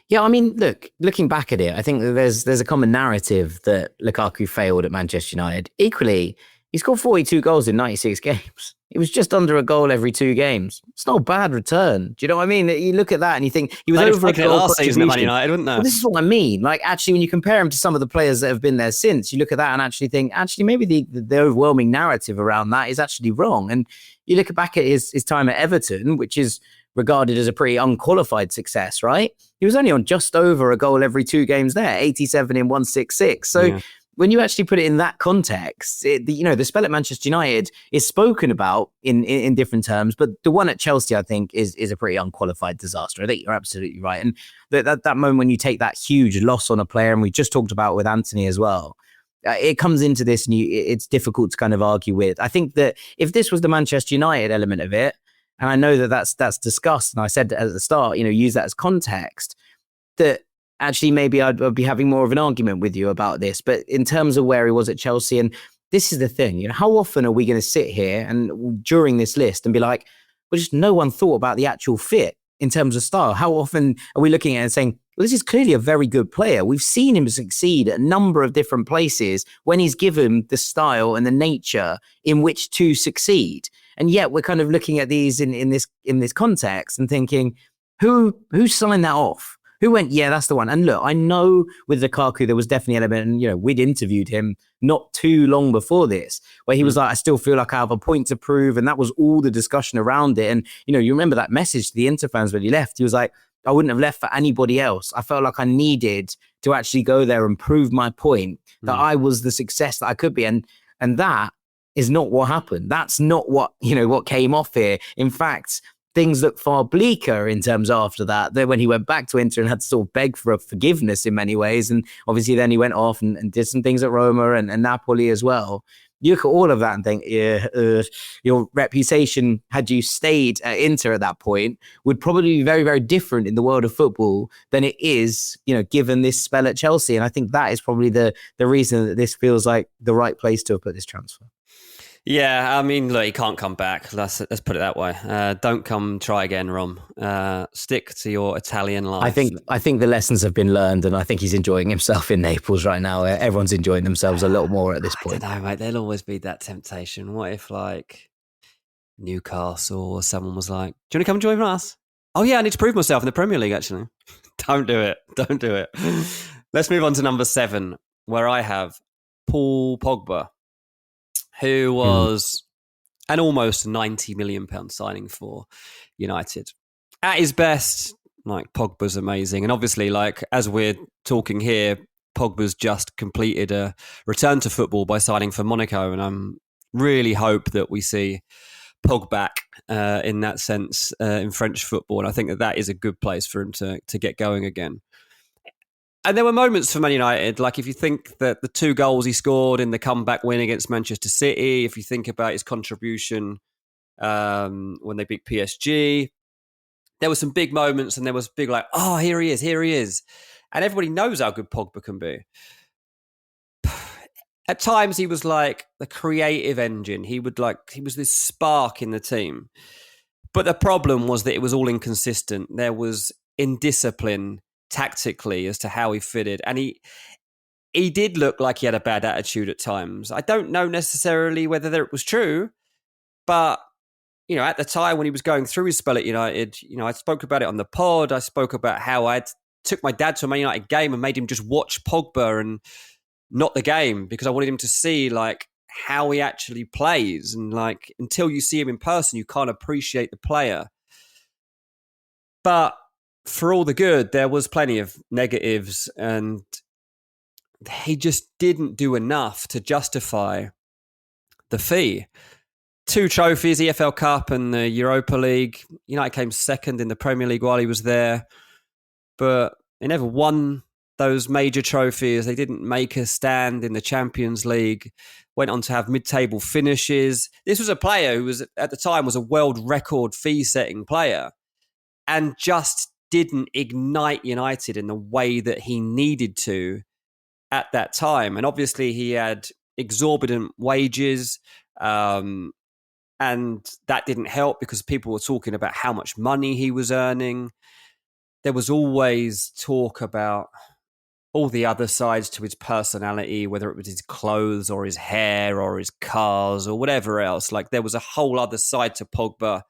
Yeah, I mean, looking back at it, I think that there's a common narrative that Lukaku failed at Manchester United. Equally, he scored 42 goals in 96 games. It was just under a goal every 2 games. It's not a bad return. Do you know what I mean? You look at that and you think he was over a goal last season at Man United, wouldn't they? Well, this is what I mean. Like, actually, when you compare him to some of the players that have been there since, you look at that and actually think, maybe the overwhelming narrative around that is actually wrong. And you look back at his time at Everton, which is regarded as a pretty unqualified success, right? He was only on just over a goal every 2 games there, 87 in 166. So when you actually put it in that context, the spell at Manchester United is spoken about in different terms, but the one at Chelsea, I think, is a pretty unqualified disaster. I think you're absolutely right. And that moment when you take that huge loss on a player, and we just talked about with Anthony as well, it comes into this and it's difficult to kind of argue with. I think that if this was the Manchester United element of it, and I know that's discussed, and I said at the start, use that as context, that actually maybe I'd be having more of an argument with you about this. But in terms of where he was at Chelsea, and this is the thing, how often are we going to sit here and during this list and be like, well, just no one thought about the actual fit in terms of style? How often are we looking at it and saying, well, this is clearly a very good player. We've seen him succeed at a number of different places when he's given the style and the nature in which to succeed. And yet we're kind of looking at these in this context and thinking, who signed that off? Who went, yeah, that's the one? And look, I know with Lukaku, there was definitely an element, and we'd interviewed him not too long before this, where he was like, I still feel like I have a point to prove. And that was all the discussion around it. And, you remember that message to the Inter fans when he left. He was like, I wouldn't have left for anybody else. I felt like I needed to actually go there and prove my point that I was the success that I could be. And that is not what happened. That's not what came off here. In fact, things look far bleaker in terms after that. Then when he went back to Inter and had to sort of beg for forgiveness in many ways, and obviously then he went off and did some things at Roma and Napoli as well. You look at all of that and think, your reputation, had you stayed at Inter at that point, would probably be very, very different in the world of football than it is, given this spell at Chelsea. And I think that is probably the reason that this feels like the right place to have put this transfer. Yeah, I mean, look, he can't come back. Let's put it that way. Don't come try again, Rom. Stick to your Italian life. I think the lessons have been learned, and I think he's enjoying himself in Naples right now. Everyone's enjoying themselves a little more at this point. I don't know, mate. There'll always be that temptation. What if, like, Newcastle or someone was like, do you want to come join us? Oh, yeah, I need to prove myself in the Premier League, actually. Don't do it. Don't do it. Let's move on to number 7, where I have Paul Pogba, who was an almost £90 million signing for United. At his best, like, Pogba's amazing. And obviously, like, as we're talking here, Pogba's just completed a return to football by signing for Monaco. And I really hope that we see Pogba back in that sense in French football. And I think that is a good place for him to get going again. And there were moments for Man United, like if you think that the 2 goals he scored in the comeback win against Manchester City, if you think about his contribution when they beat PSG, there were some big moments and there was big like, oh, here he is. And everybody knows how good Pogba can be. At times he was like the creative engine. He was this spark in the team. But the problem was that it was all inconsistent. There was indiscipline tactically as to how he fitted. And he did look like he had a bad attitude at times. I don't know necessarily whether it was true, but, at the time when he was going through his spell at United, I spoke about it on the pod. I spoke about how I took my dad to a Man United game and made him just watch Pogba and not the game because I wanted him to see, like, how he actually plays. And, like, until you see him in person, you can't appreciate the player. But for all the good, there was plenty of negatives, and he just didn't do enough to justify the fee. 2 trophies, EFL Cup and the Europa League. United came second in the Premier League while he was there, but they never won those major trophies. They didn't make a stand in the Champions League, went on to have mid-table finishes. This was a player who was, at the time, was a world record fee-setting player and just didn't ignite United in the way that he needed to at that time. And obviously he had exorbitant wages, and that didn't help because people were talking about how much money he was earning. There was always talk about all the other sides to his personality, whether it was his clothes or his hair or his cars or whatever else. Like, there was a whole other side to Pogba.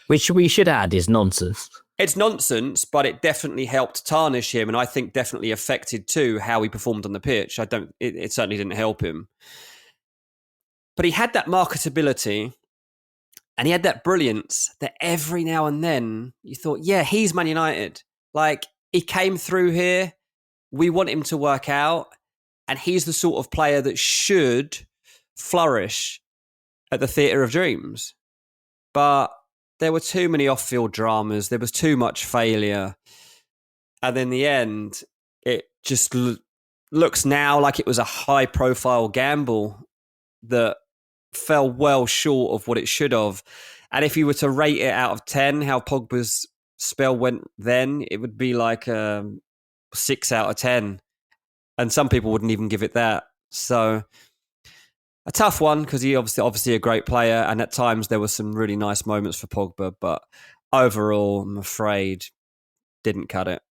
Which we should add is nonsense. It's nonsense, but it definitely helped tarnish him, and I think definitely affected too how he performed on the pitch. It certainly didn't help him. But he had that marketability and he had that brilliance that every now and then you thought, yeah, he's Man United. Like, he came through here. We want him to work out. And he's the sort of player that should flourish at the Theatre of Dreams. But there were too many off-field dramas. There was too much failure. And in the end, it just looks now like it was a high-profile gamble that fell well short of what it should have. And if you were to rate it out of 10, how Pogba's spell went then, it would be like a 6 out of 10. And some people wouldn't even give it that. So a tough one, because he obviously a great player. And at times there were some really nice moments for Pogba. But overall, I'm afraid, didn't cut it.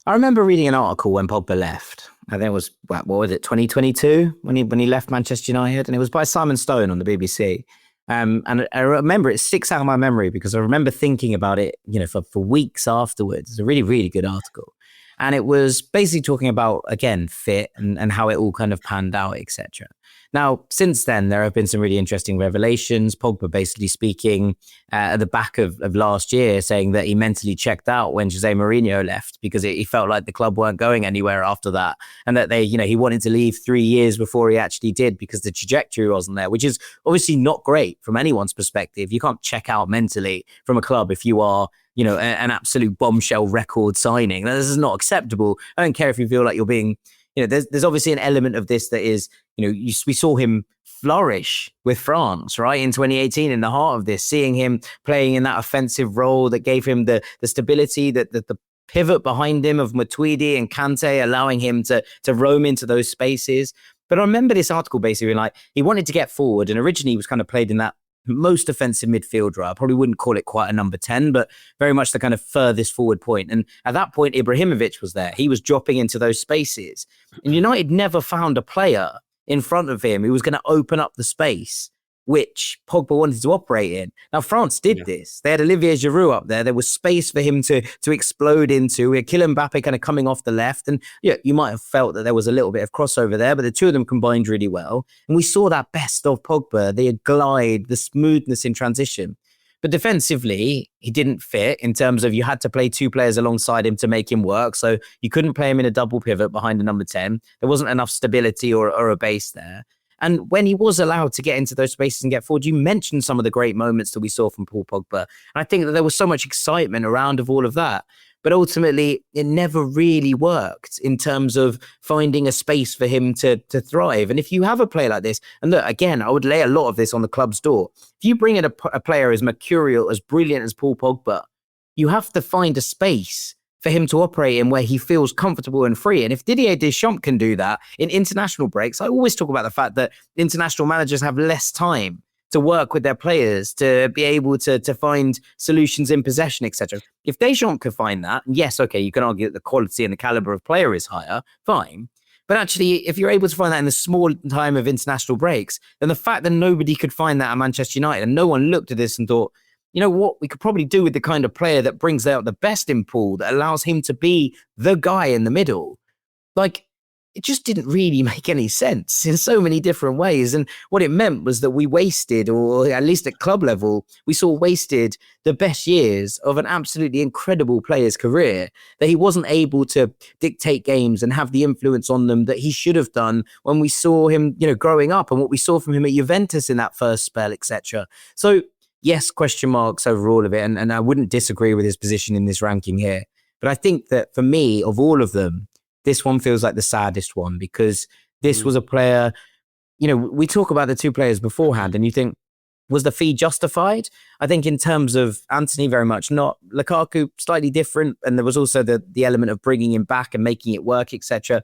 I remember reading an article when Pogba left. I think it was, what was it, 2022 when he left Manchester United, and it was by Simon Stone on the BBC. And I remember it sticks out of my memory because I remember thinking about it, for weeks afterwards. It's a really, really good article, and it was basically talking about, again, fit and how it all kind of panned out, etc. Now, since then, there have been some really interesting revelations. Pogba basically speaking at the back of last year, saying that he mentally checked out when Jose Mourinho left because he felt like the club weren't going anywhere after that. And that he wanted to leave 3 years before he actually did because the trajectory wasn't there, which is obviously not great from anyone's perspective. You can't check out mentally from a club if you are an absolute bombshell record signing. Now, this is not acceptable. I don't care if you feel like you're being, there's obviously an element of this that is, we saw him flourish with France, right, in 2018 in the heart of this, seeing him playing in that offensive role that gave him the stability, that the pivot behind him of Matuidi and Kante, allowing him to roam into those spaces. But I remember this article basically like he wanted to get forward, and originally he was kind of played in that most offensive midfielder. I probably wouldn't call it quite a number 10, but very much the kind of furthest forward point. And at that point, Ibrahimovic was there. He was dropping into those spaces. And United never found a player in front of him who was going to open up the space which Pogba wanted to operate in. Now, France did this. They had Olivier Giroud up there. There was space for him to explode into. We had Kylian Mbappe kind of coming off the left. And yeah, you might have felt that there was a little bit of crossover there, but the two of them combined really well. And we saw that best of Pogba, the glide, the smoothness in transition. But defensively, he didn't fit in terms of you had to play 2 players alongside him to make him work. So you couldn't play him in a double pivot behind a number 10. There wasn't enough stability or a base there. And when he was allowed to get into those spaces and get forward, you mentioned some of the great moments that we saw from Paul Pogba. And I think that there was so much excitement around of all of that. But ultimately, it never really worked in terms of finding a space for him to thrive. And if you have a player like this, and look, again, I would lay a lot of this on the club's door. If you bring in a player as mercurial, as brilliant as Paul Pogba, you have to find a space for him to operate in where he feels comfortable and free. And if Didier Deschamps can do that in international breaks, I always talk about the fact that international managers have less time to work with their players, to be able to find solutions in possession, etc. If Deschamps could find that, yes, okay, you can argue that the quality and the caliber of player is higher, fine. But actually, if you're able to find that in the small time of international breaks, then the fact that nobody could find that at Manchester United and no one looked at this and thought, you know what, we could probably do with the kind of player that brings out the best in Paul, that allows him to be the guy in the middle. Like, it just didn't really make any sense in so many different ways. And what it meant was that we wasted, or at least at club level, we saw wasted the best years of an absolutely incredible player's career, that he wasn't able to dictate games and have the influence on them that he should have done when we saw him, growing up, and what we saw from him at Juventus in that first spell, etc. So yes, question marks over all of it. And I wouldn't disagree with his position in this ranking here. But I think that for me, of all of them, this one feels like the saddest one, because this was a player, we talk about the two players beforehand and you think, was the fee justified? I think in terms of Antony, very much not. Lukaku, slightly different. And there was also the element of bringing him back and making it work, etc.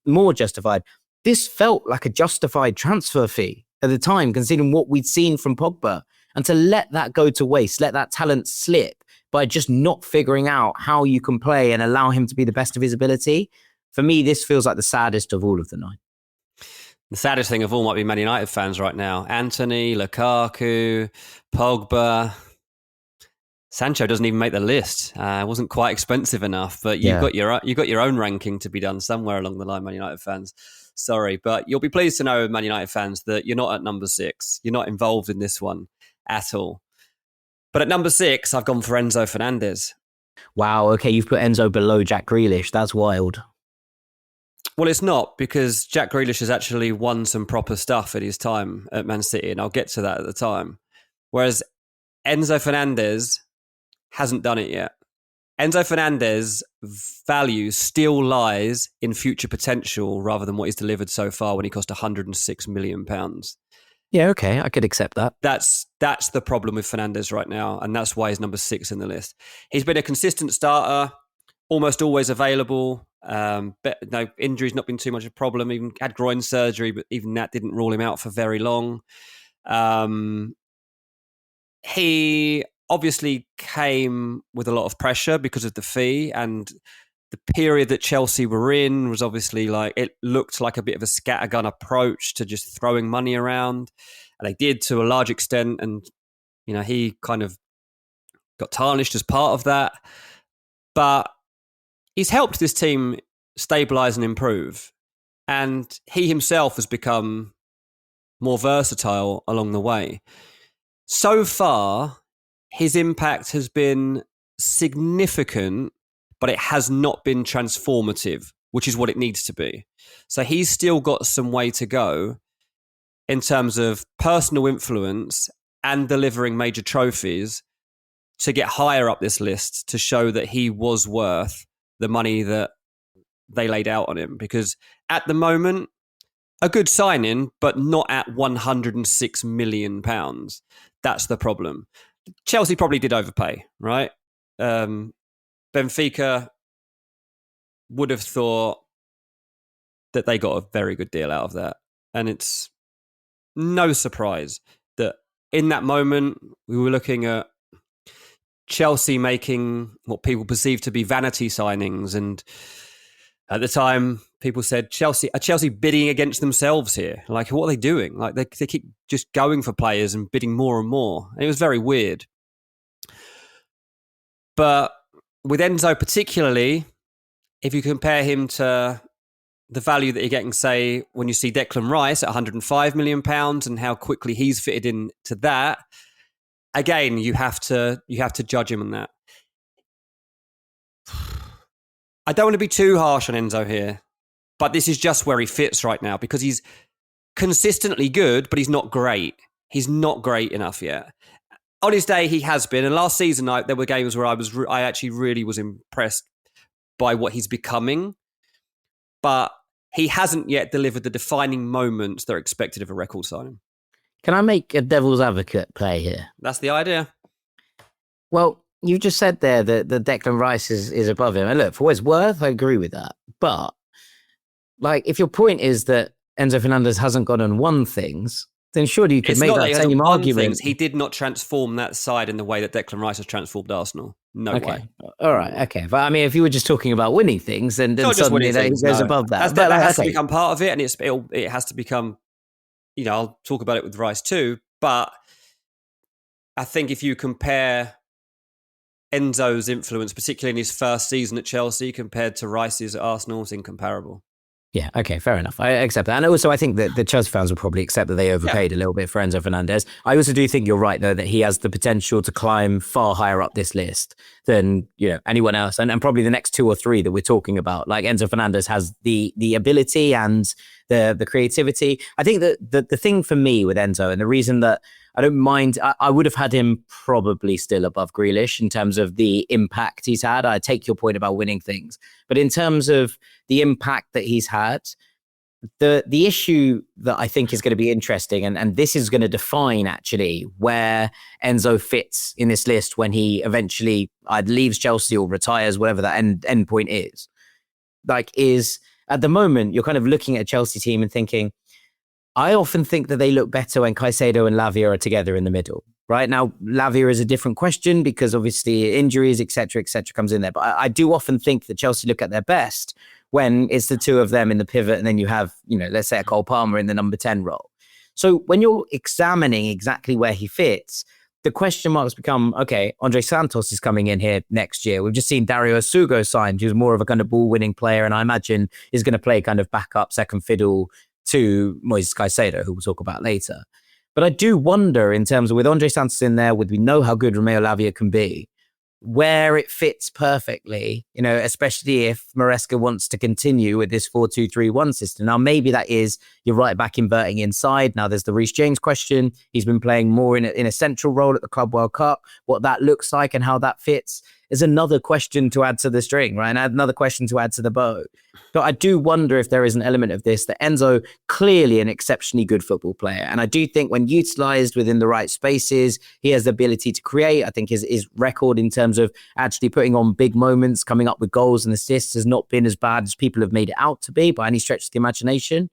More justified. This felt like a justified transfer fee at the time, considering what we'd seen from Pogba. And to let that go to waste, let that talent slip by just not figuring out how you can play and allow him to be the best of his ability. For me, this feels like the saddest of all of the 9. The saddest thing of all might be Man United fans right now. Antony, Lukaku, Pogba. Sancho doesn't even make the list. It wasn't quite expensive enough, but you've got your own ranking to be done somewhere along the line, Man United fans. Sorry, but you'll be pleased to know, Man United fans, that you're not at number 6. You're not involved in this one at all. But at number 6, I've gone for Enzo Fernandez. Wow, okay, you've put Enzo below Jack Grealish. That's wild. Well, it's not, because Jack Grealish has actually won some proper stuff at his time at Man City, and I'll get to that at the time. Whereas Enzo Fernandez hasn't done it yet. Enzo Fernandez value still lies in future potential rather than what he's delivered so far when he cost £106 million. Yeah, okay, I could accept that. That's the problem with Fernandez right now, and that's why he's number 6 in the list. He's been a consistent starter, almost always available. But no, injury's not been too much of a problem. Even had groin surgery, but even that didn't rule him out for very long. He obviously came with a lot of pressure because of the fee, and the period that Chelsea were in was obviously it looked like a bit of a scattergun approach to just throwing money around, and they did to a large extent. And he kind of got tarnished as part of that, but he's helped this team stabilise and improve. And he himself has become more versatile along the way. So far, his impact has been significant, but it has not been transformative, which is what it needs to be. So he's still got some way to go in terms of personal influence and delivering major trophies to get higher up this list, to show that he was worth the money that they laid out on him. Because at the moment, a good signing, but not at £106 million. That's the problem. Chelsea probably did overpay, right? Benfica would have thought that they got a very good deal out of that. And it's no surprise that in that moment, we were looking at Chelsea making what people perceive to be vanity signings. And at the time, people said, are Chelsea bidding against themselves here? What are they doing? They keep just going for players and bidding more and more. And it was very weird. But with Enzo particularly, if you compare him to the value that you're getting, say, when you see Declan Rice at £105 million and how quickly he's fitted into that, again, you have to judge him on that. I don't want to be too harsh on Enzo here, but this is just where he fits right now, because he's consistently good, but he's not great. He's not great enough yet. On his day, he has been. And last season, there were games where I actually really was impressed by what he's becoming. But he hasn't yet delivered the defining moments that are expected of a record signing. Can I make a devil's advocate play here? That's the idea. Well, you just said there that the Declan Rice is above him. And look, for what it's worth, I agree with that. But if your point is that Enzo Fernandez hasn't gone and won things, then surely you could make that same argument. He did not transform that side in the way that Declan Rice has transformed Arsenal. No way. All right. Okay. But I mean, if you were just talking about winning things, then suddenly he goes above that. That has to become part of it, and it has to become. I'll talk about it with Rice too. But I think if you compare Enzo's influence, particularly in his first season at Chelsea, compared to Rice's at Arsenal, it's incomparable. Yeah, okay, fair enough. I accept that. And also, I think that the Chelsea fans will probably accept that they overpaid a little bit for Enzo Fernandez. I also do think you're right, though, that he has the potential to climb far higher up this list than anyone else. And probably the next 2 or 3 that we're talking about. Like Enzo Fernandez has the ability and the creativity. I think that the thing for me with Enzo, and the reason that I don't mind, I would have had him probably still above Grealish in terms of the impact he's had. I take your point about winning things. But in terms of the impact that he's had, the issue that I think is going to be interesting, and this is going to define actually where Enzo fits in this list when he eventually either leaves Chelsea or retires, whatever that end point is. Is at the moment, you're kind of looking at a Chelsea team and thinking, I often think that they look better when Caicedo and Lavia are together in the middle. Right now, Lavia is a different question because obviously injuries, etc., comes in there. But I do often think that Chelsea look at their best when it's the two of them in the pivot, and then you have, let's say a Cole Palmer in the number 10 role. So when you're examining exactly where he fits, the question marks become, okay, Andre Santos is coming in here next year. We've just seen Dario Sugo signed, who's more of a kind of ball-winning player, and I imagine is going to play kind of backup, second fiddle to Moises Caicedo, who we'll talk about later. But I do wonder, in terms of with Andre Santos in there, we know how good Romeo Lavia can be, where it fits perfectly, especially if Maresca wants to continue with this 4-2-3-1 system. Now, maybe that is you're right back inverting inside. Now, there's the Reece James question. He's been playing more in a central role at the Club World Cup. What that looks like and how that fits is another question to add to the string, right? And another question to add to the bow. But I do wonder if there is an element of this that Enzo, clearly an exceptionally good football player. And I do think when utilized within the right spaces, he has the ability to create. I think his record in terms of actually putting on big moments, coming up with goals and assists has not been as bad as people have made it out to be by any stretch of the imagination.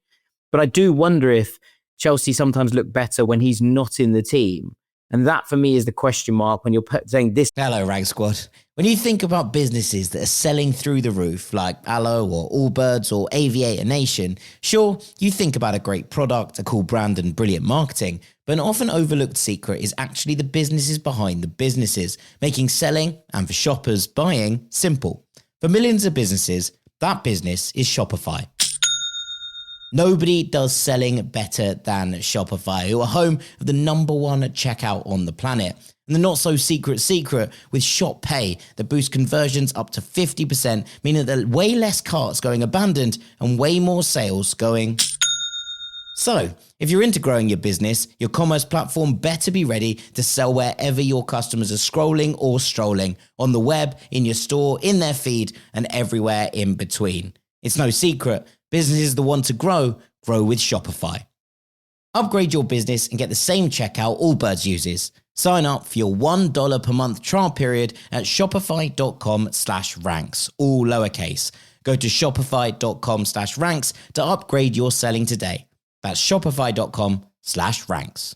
But I do wonder if Chelsea sometimes look better when he's not in the team. And that, for me, is the question mark when you're saying this. Hello, Rank Squad. When you think about businesses that are selling through the roof, like Aloe or Allbirds or Aviator Nation, sure, you think about a great product, a cool brand and brilliant marketing, but an often overlooked secret is actually the businesses behind the businesses, making selling and for shoppers buying simple. For millions of businesses, that business is Shopify. Nobody does selling better than Shopify, who are home of the number 1 checkout on the planet. And the not so secret with Shop Pay that boosts conversions up to 50%, meaning that there are way less carts going abandoned and way more sales going. So, if you're into growing your business, your commerce platform better be ready to sell wherever your customers are scrolling or strolling, on the web, in your store, in their feed, and everywhere in between. It's no secret. Businesses that want to grow with Shopify. Upgrade your business and get the same checkout Allbirds uses. Sign up for your $1 per month trial period at shopify.com/ranks, all lowercase. Go to shopify.com/ranks to upgrade your selling today. That's shopify.com/ranks.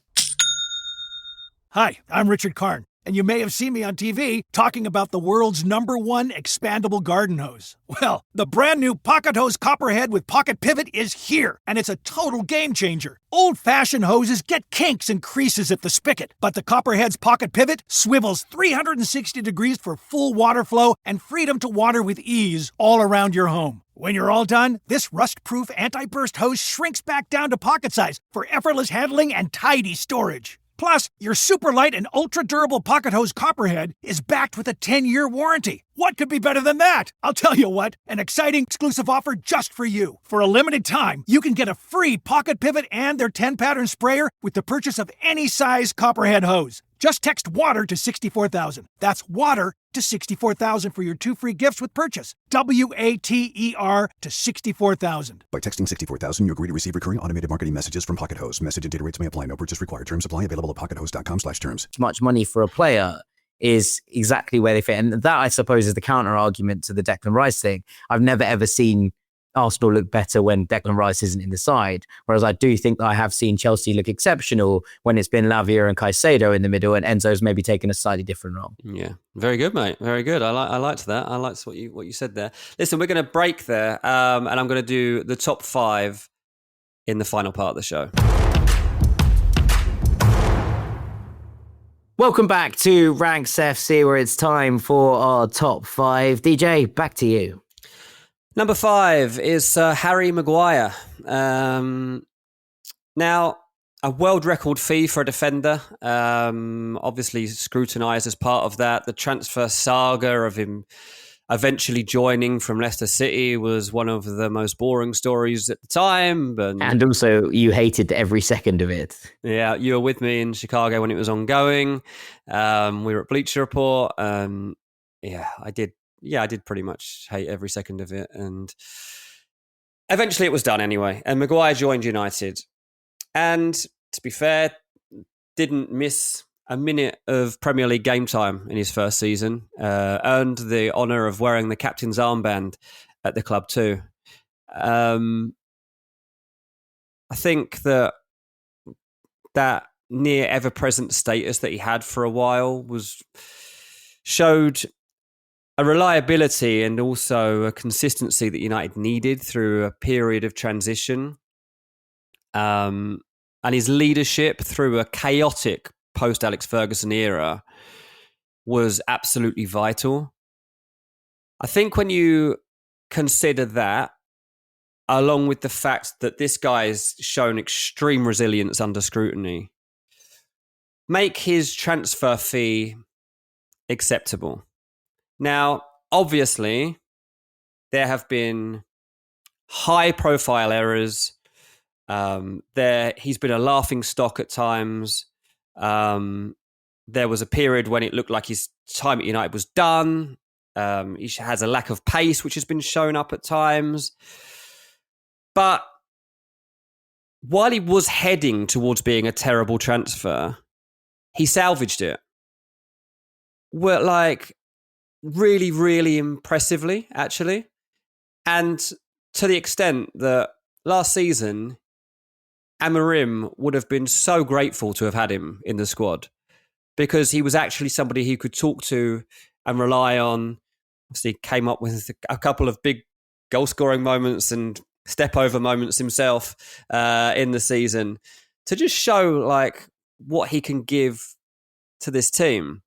Hi, I'm Richard Karn, and you may have seen me on TV talking about the world's #1 expandable garden hose. Well, the brand new Pocket Hose Copperhead with Pocket Pivot is here, and it's a total game changer. Old-fashioned hoses get kinks and creases at the spigot, but the Copperhead's Pocket Pivot swivels 360 degrees for full water flow and freedom to water with ease all around your home. When you're all done, this rust-proof anti-burst hose shrinks back down to pocket size for effortless handling and tidy storage. Plus, your super light and ultra-durable Pocket Hose Copperhead is backed with a 10-year warranty. What could be better than that? I'll tell you what, an exciting exclusive offer just for you. For a limited time, you can get a free Pocket Pivot and their 10-pattern sprayer with the purchase of any size Copperhead hose. Just text WATER to 64,000. That's WATER to 64,000 for your 2 free gifts with purchase. WATER to 64,000. By texting 64,000, you agree to receive recurring automated marketing messages from Pocket Host. Message and data rates may apply. No purchase required. Terms apply. Available at pockethost.com/terms. Much money for a player is exactly where they fit. And that, I suppose, is the counter argument to the Declan Rice thing. I've never ever seen Arsenal look better when Declan Rice isn't in the side. Whereas I do think that I have seen Chelsea look exceptional when it's been Lavia and Caicedo in the middle and Enzo's maybe taken a slightly different role. Yeah, very good, mate. Very good. I liked that. I liked what you said there. Listen, we're going to break there, and I'm going to do the top 5 in the final part of the show. Welcome back to Ranks FC, where it's time for our top 5. DJ, back to you. Number 5 is Sir Harry Maguire. Now, a world record fee for a defender, obviously scrutinised as part of that. The transfer saga of him eventually joining from Leicester City was one of the most boring stories at the time. And also, you hated every second of it. Yeah, you were with me in Chicago when it was ongoing. We were at Bleacher Report. I did pretty much hate every second of it. And eventually it was done anyway. And Maguire joined United. And to be fair, didn't miss a minute of Premier League game time in his first season. Earned the honour of wearing the captain's armband at the club too. I think that near ever-present status that he had for a while showed a reliability and also a consistency that United needed through a period of transition. And his leadership through a chaotic post-Alex Ferguson era was absolutely vital. I think when you consider that, along with the fact that this guy's shown extreme resilience under scrutiny, make his transfer fee acceptable. Now, obviously, there have been high-profile errors. He's been a laughing stock at times. There was a period when it looked like his time at United was done. He has a lack of pace, which has been shown up at times. But while he was heading towards being a terrible transfer, he salvaged it. Well, like, really, really impressively, actually. And to the extent that last season, Amorim would have been so grateful to have had him in the squad because he was actually somebody he could talk to and rely on. Obviously, came up with a couple of big goal-scoring moments and step-over moments himself in the season to just show like what he can give to this team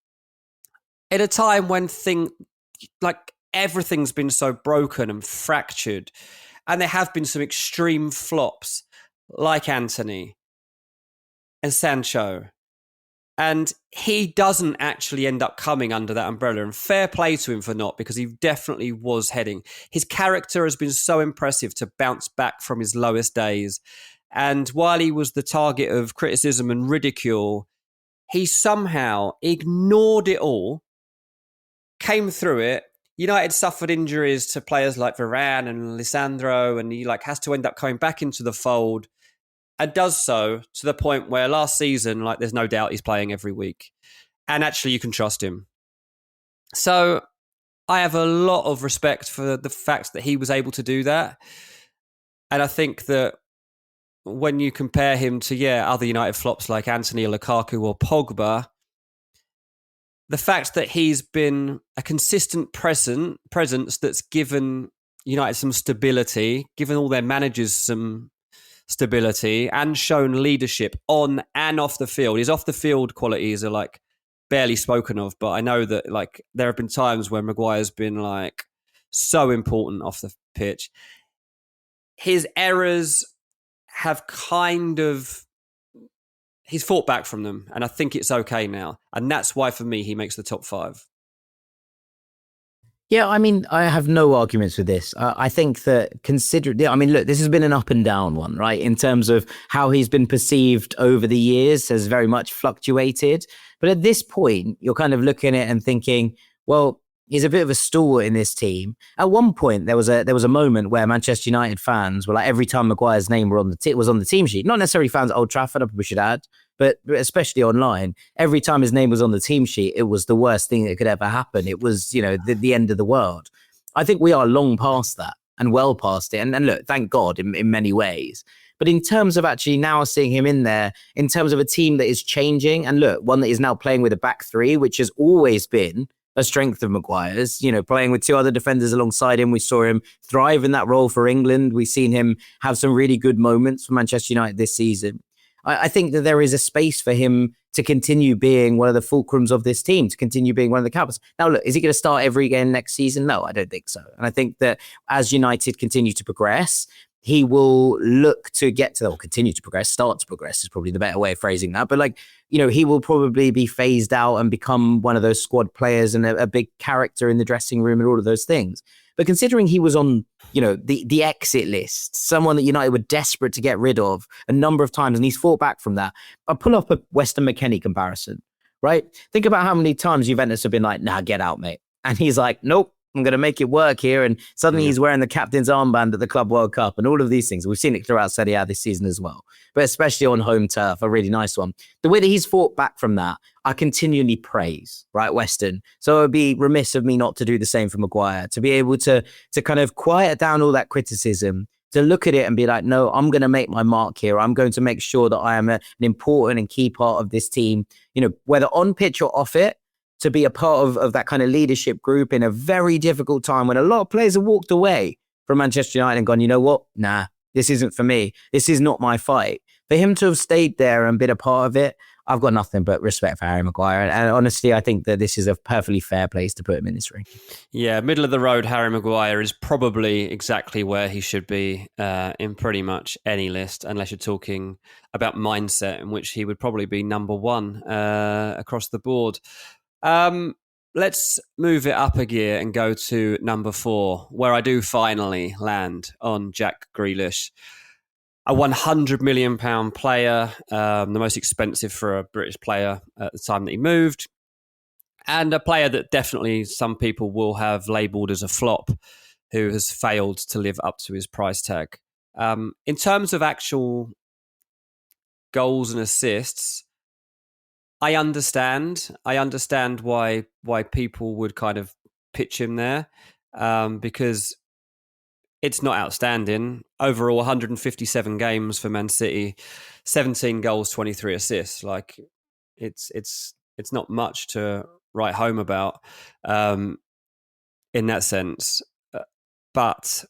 at a time when everything's been so broken and fractured, and there have been some extreme flops like Anthony and Sancho. And he doesn't actually end up coming under that umbrella. And fair play to him for not, because he definitely was heading. His character has been so impressive to bounce back from his lowest days. And while he was the target of criticism and ridicule, he somehow ignored it all, came through it. United suffered injuries to players like Varane and Lisandro, and he has to end up coming back into the fold. And does so to the point where last season, there's no doubt he's playing every week. And actually, you can trust him. So I have a lot of respect for the fact that he was able to do that. And I think that when you compare him to, other United flops like Anthony, Lukaku or Pogba, the fact that he's been a consistent presence that's given United some stability, given all their managers some stability, and shown leadership on and off the field. His off the field qualities are barely spoken of, but I know that there have been times where Maguire's been so important off the pitch. His errors have he's fought back from them, and I think it's okay now. And that's why for me he makes the top 5. Yeah, I mean, I have no arguments with this. I think that look, this has been an up and down one, right? In terms of how he's been perceived over the years has very much fluctuated. But at this point, you're kind of looking at it and thinking, well, he's a bit of a stalwart in this team. At one point, there was a moment where Manchester United fans were every time Maguire's name was on the team sheet, not necessarily fans at Old Trafford, we should add, but especially online, every time his name was on the team sheet, it was the worst thing that could ever happen. It was, the end of the world. I think we are long past that and well past it. And look, thank God in many ways. But in terms of actually now seeing him in there, in terms of a team that is changing, and look, one that is now playing with a back three, which has always been a strength of Maguire's, playing with 2 other defenders alongside him. We saw him thrive in that role for England. We've seen him have some really good moments for Manchester United this season. I think that there is a space for him to continue being one of the fulcrums of this team, to continue being one of the captains. Now, look, is he going to start every game next season? No, I don't think so. And I think that as United continue to progress, he will look to get to, or continue to progress, start to progress is probably the better way of phrasing that. But like, you know, he will probably be phased out and become one of those squad players and a big character in the dressing room and all of those things. But considering he was on, you know, the exit list, someone that United were desperate to get rid of a number of times, and he's fought back from that. I'll pull up a Weston McKennie comparison, right? Think about how many times Juventus have been like, nah, get out, mate. And he's like, nope, I'm going to make it work here. And suddenly he's wearing the captain's armband at the Club World Cup and all of these things. We've seen it throughout Serie A this season as well, but especially on home turf, a really nice one. The way that he's fought back from that, I continually praise, right, Weston. So it would be remiss of me not to do the same for Maguire, to be able to kind of quiet down all that criticism, to look at it and be like, no, I'm going to make my mark here. I'm going to make sure that I am an important and key part of this team, you know, whether on pitch or off it, to be a part of that kind of leadership group in a very difficult time when a lot of players have walked away from Manchester United and gone, you know what? Nah, this isn't for me. This is not my fight. For him to have stayed there and been a part of it, I've got nothing but respect for Harry Maguire. And honestly, I think that this is a perfectly fair place to put him in this ring. Yeah, middle of the road, Harry Maguire is probably exactly where he should be in pretty much any list, unless you're talking about mindset, in which he would probably be number one across the board. Let's move it up a gear and go to number 4, where I do finally land on Jack Grealish. A £100 million player, the most expensive for a British player at the time that he moved, and a player that definitely some people will have labelled as a flop, who has failed to live up to his price tag. In terms of actual goals and assists, I understand why people would kind of pitch him there, because it's not outstanding. Overall, 157 games for Man City, 17 goals, 23 assists. Like it's not much to write home about in that sense. But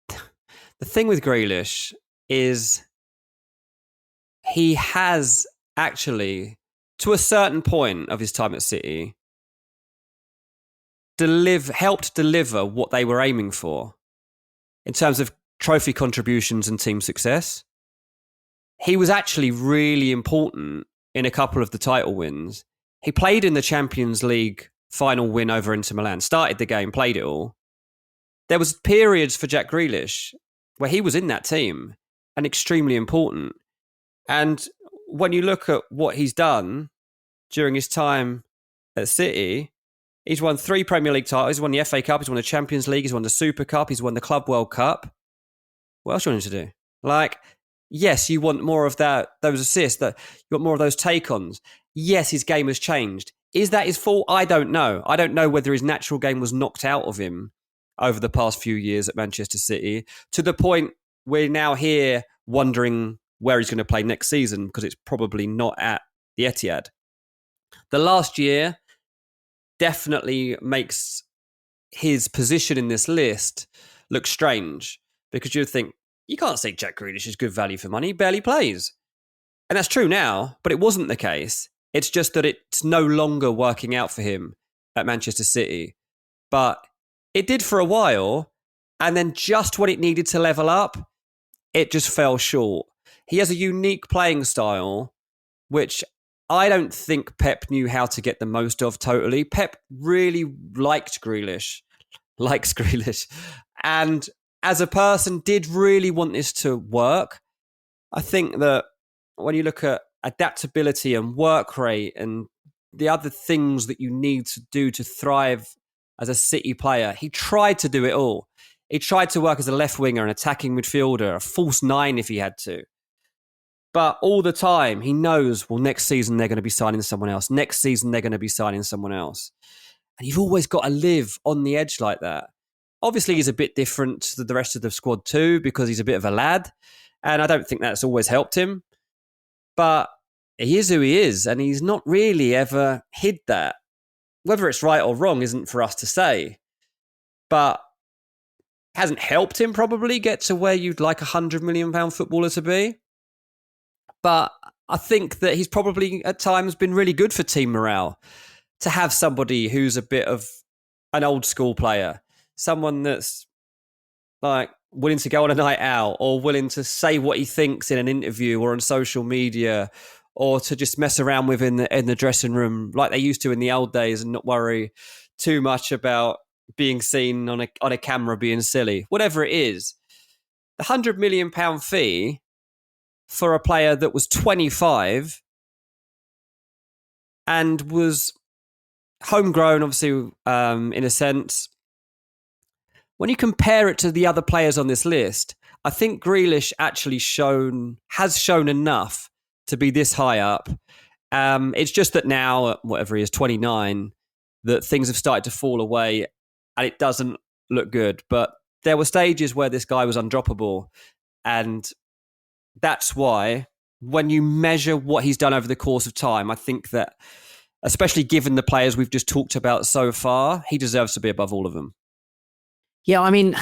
the thing with Grealish is he has actually, to a certain point of his time at City, helped deliver what they were aiming for in terms of trophy contributions and team success. He was actually really important in a couple of the title wins. He played in the Champions League final win over Inter Milan, started the game, played it all. There was periods for Jack Grealish where he was in that team and extremely important. And when you look at what he's done during his time at City, he's won 3 Premier League titles. He's won the FA Cup. He's won the Champions League. He's won the Super Cup. He's won the Club World Cup. What else do you want him to do? Like, yes, you want more of those assists. You want more of those take-ons. Yes, his game has changed. Is that his fault? I don't know. I don't know whether his natural game was knocked out of him over the past few years at Manchester City, to the point we're now here wondering where he's going to play next season, because it's probably not at the Etihad. The last year definitely makes his position in this list look strange, because you'd think, you can't say Jack Grealish is good value for money. He barely plays. And that's true now, but it wasn't the case. It's just that it's no longer working out for him at Manchester City. But it did for a while, and then just when it needed to level up, it just fell short. He has a unique playing style, which I don't think Pep knew how to get the most of totally. Pep really likes Grealish, and as a person did really want this to work. I think that when you look at adaptability and work rate and the other things that you need to do to thrive as a City player, he tried to do it all. He tried to work as a left winger, an attacking midfielder, a false 9 if he had to. But all the time, he knows, well, next season they're going to be signing someone else. Next season they're going to be signing someone else. And you've always got to live on the edge like that. Obviously, he's a bit different to the rest of the squad too, because he's a bit of a lad. And I don't think that's always helped him. But he is who he is, and he's not really ever hid that. Whether it's right or wrong isn't for us to say. But hasn't helped him probably get to where you'd like £100 million footballer to be. But I think that he's probably at times been really good for team morale to have somebody who's a bit of an old school player, someone that's like willing to go on a night out or willing to say what he thinks in an interview or on social media, or to just mess around with in the dressing room like they used to in the old days and not worry too much about being seen on a camera being silly. Whatever it is, the £100 million fee for a player that was 25 and was homegrown, obviously, in a sense. When you compare it to the other players on this list, I think Grealish actually has shown enough to be this high up. It's just that now, at whatever he is, 29, that things have started to fall away and it doesn't look good. But there were stages where this guy was undroppable. And that's why, when you measure what he's done over the course of time, I think that, especially given the players we've just talked about so far, he deserves to be above all of them. Yeah, I mean,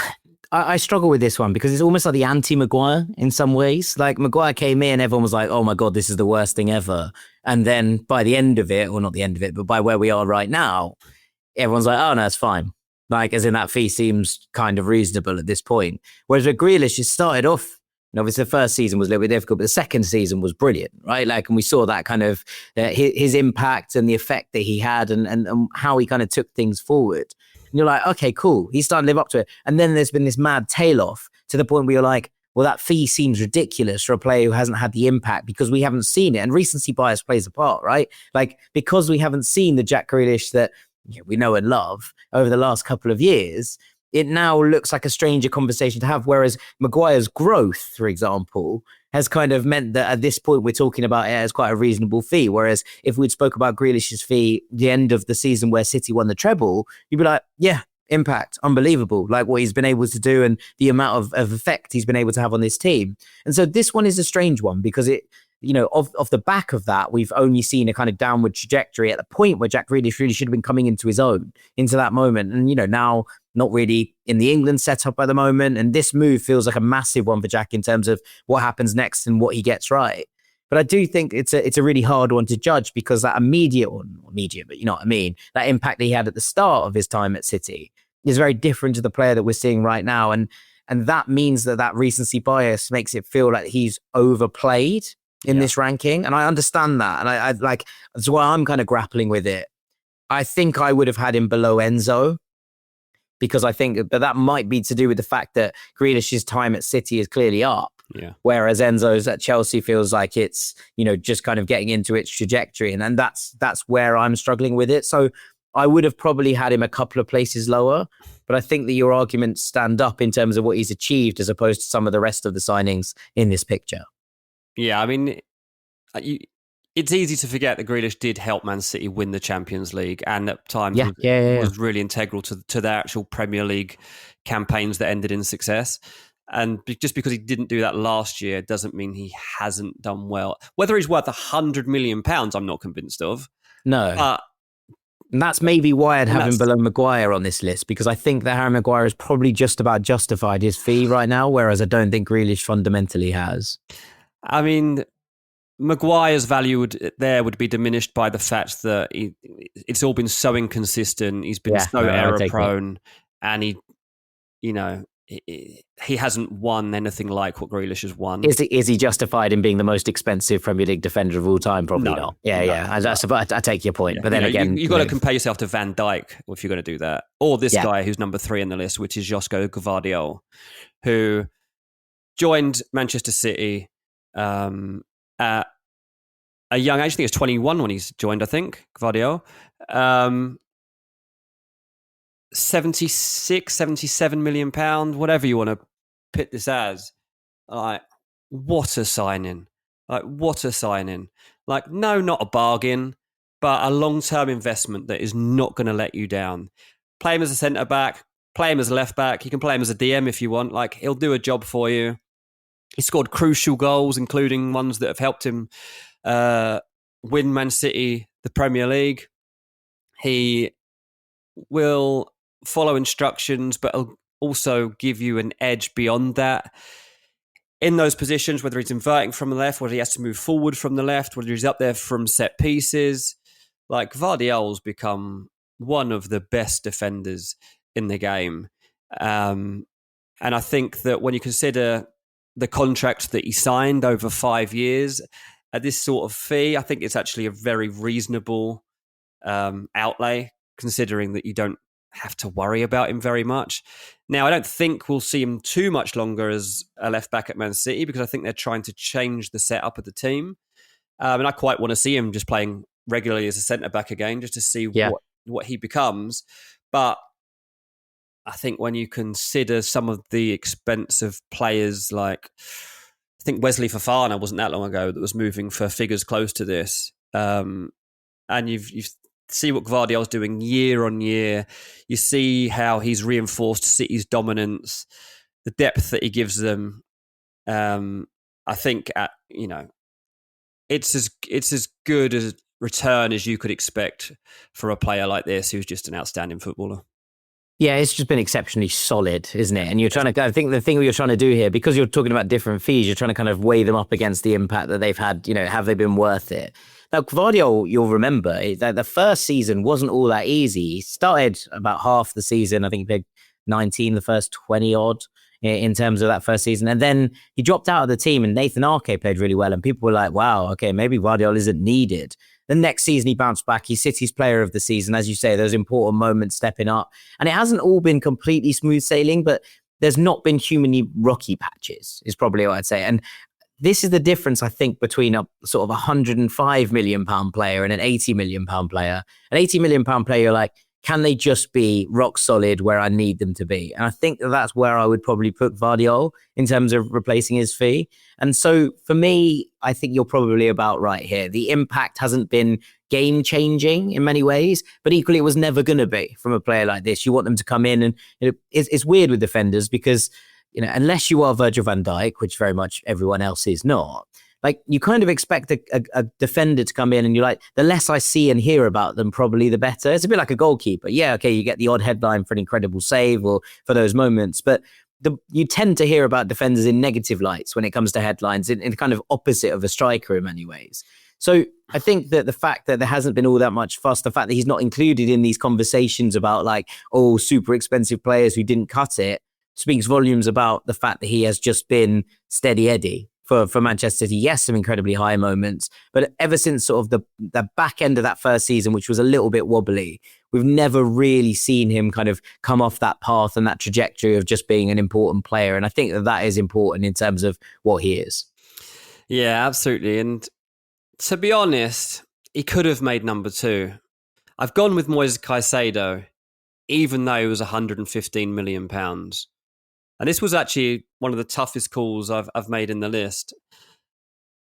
I struggle with this one because it's almost like the anti-Maguire in some ways. Like, Maguire came in, everyone was like, oh my God, this is the worst thing ever. And then by the end of it, or not the end of it, but by where we are right now, everyone's like, oh no, it's fine. Like, as in, that fee seems kind of reasonable at this point. Whereas with Grealish, it started off, and obviously the first season was a little bit difficult, but the second season was brilliant, right? Like, and we saw that kind of his impact and the effect that he had and how he kind of took things forward. And you're like, okay, cool. He's starting to live up to it. And then there's been this mad tail off to the point where you're like, well, that fee seems ridiculous for a player who hasn't had the impact because we haven't seen it. And recency bias plays a part, right? Like, because we haven't seen the Jack Grealish that we know and love over the last couple of years, it now looks like a stranger conversation to have. Whereas Maguire's growth, for example, has kind of meant that at this point we're talking about it as quite a reasonable fee. Whereas if we'd spoke about Grealish's fee the end of the season where City won the treble, you'd be like, yeah, impact, unbelievable. Like, what he's been able to do and the amount of effect he's been able to have on this team. And so this one is a strange one because it, off the back of that, we've only seen a kind of downward trajectory at the point where Jack Grealish really should have been coming into his own, into that moment. And, now not really in the England setup at the moment. And this move feels like a massive one for Jack in terms of what happens next and what he gets right. But I do think it's a really hard one to judge because that immediate, but you know what I mean, that impact that he had at the start of his time at City is very different to the player that we're seeing right now. And that means that recency bias makes it feel like he's overplayed in this ranking. And I understand that. And I like, that's why I'm kind of grappling with it. I think I would have had him below Enzo because I think, but that might be to do with the fact that Grealish's time at City is clearly up. Yeah. Whereas Enzo's at Chelsea feels like it's, just kind of getting into its trajectory. And that's where I'm struggling with it. So I would have probably had him a couple of places lower, but I think that your arguments stand up in terms of what he's achieved as opposed to some of the rest of the signings in this picture. Yeah, I mean, it's easy to forget that Grealish did help Man City win the Champions League and at times was really integral to their actual Premier League campaigns that ended in success. And just because he didn't do that last year doesn't mean he hasn't done well. Whether he's worth £100 million, I'm not convinced of. No. And that's maybe why I'd have him below Maguire on this list, because I think that Harry Maguire has probably just about justified his fee right now, whereas I don't think Grealish fundamentally has. I mean, Maguire's value would be diminished by the fact that it's all been so inconsistent. He's been so error prone, and he hasn't won anything like what Grealish has won. Is he justified in being the most expensive Premier League defender of all time? Probably not. I take your point. But then again, you've got to compare yourself to Van Dijk if you're going to do that. Or this guy who's number 3 in the list, which is Josko Gvardiol, who joined Manchester City at a young age. I think he was 21 when he's joined, I think, Gvardiol. 76, 77 million pound, whatever you want to pit this as. Like, what a signing. Like, no, not a bargain, but a long-term investment that is not going to let you down. Play him as a centre-back, play him as a left-back. You can play him as a DM if you want. Like, he'll do a job for you. He scored crucial goals, including ones that have helped him win Man City the Premier League. He will follow instructions, but he'll also give you an edge beyond that. in those positions, whether he's inverting from the left, whether he has to move forward from the left, whether he's up there from set pieces. Like, Vardiol's become one of the best defenders in the game. And I think that when you consider the contract that he signed over 5 years at this sort of fee, I think it's actually a very reasonable outlay, considering that you don't have to worry about him very much. Now, I don't think we'll see him too much longer as a left back at Man City, because I think they're trying to change the setup of the team. And I quite want to see him just playing regularly as a centre back again, just to see what he becomes. But I think when you consider some of the expensive players, like I think Wesley Fofana wasn't that long ago that was moving for figures close to this, and you've see what Gvardiol's doing year on year. You see how he's reinforced City's dominance, the depth that he gives them. I think it's as good a return as you could expect for a player like this, who's just an outstanding footballer. Yeah, it's just been exceptionally solid, isn't it? And you're trying to, I think the thing you're trying to do here, because you're talking about different fees, you're trying to kind of weigh them up against the impact that they've had. Have they been worth it? Now, Gvardiol, you'll remember that the first season wasn't all that easy. He started about half the season. I think he played 19, the first 20 odd in terms of that first season. And then he dropped out of the team and Nathan Arke played really well. And people were like, wow, okay, maybe Gvardiol isn't needed. The next season he bounced back. He's City's player of the season. As you say, those important moments stepping up. And it hasn't all been completely smooth sailing, but there's not been humanly rocky patches, is probably what I'd say. And this is the difference, I think, between a sort of £105 million player and an £80 million player. An £80 million player, you're like, can they just be rock solid where I need them to be? And I think that's where I would probably put Gvardiol in terms of replacing his fee. And so for me, I think you're probably about right here. The impact hasn't been game changing in many ways, but equally it was never going to be from a player like this. You want them to come in, and it's weird with defenders because, unless you are Virgil van Dijk, which very much everyone else is not, like you kind of expect a defender to come in and you're like, the less I see and hear about them, probably the better. It's a bit like a goalkeeper. Yeah, okay, you get the odd headline for an incredible save or for those moments, but you tend to hear about defenders in negative lights when it comes to headlines, in kind of opposite of a striker in many ways. So I think that the fact that there hasn't been all that much fuss, the fact that he's not included in these conversations about like, oh, super expensive players who didn't cut it, speaks volumes about the fact that he has just been steady Eddie for Manchester City. Yes, some incredibly high moments, but ever since sort of the back end of that first season, which was a little bit wobbly, we've never really seen him kind of come off that path and that trajectory of just being an important player. And I think that is important in terms of what he is. Yeah, absolutely. And to be honest, he could have made number 2. I've gone with Moises Caicedo, even though he was £115 million. And this was actually one of the toughest calls I've made in the list.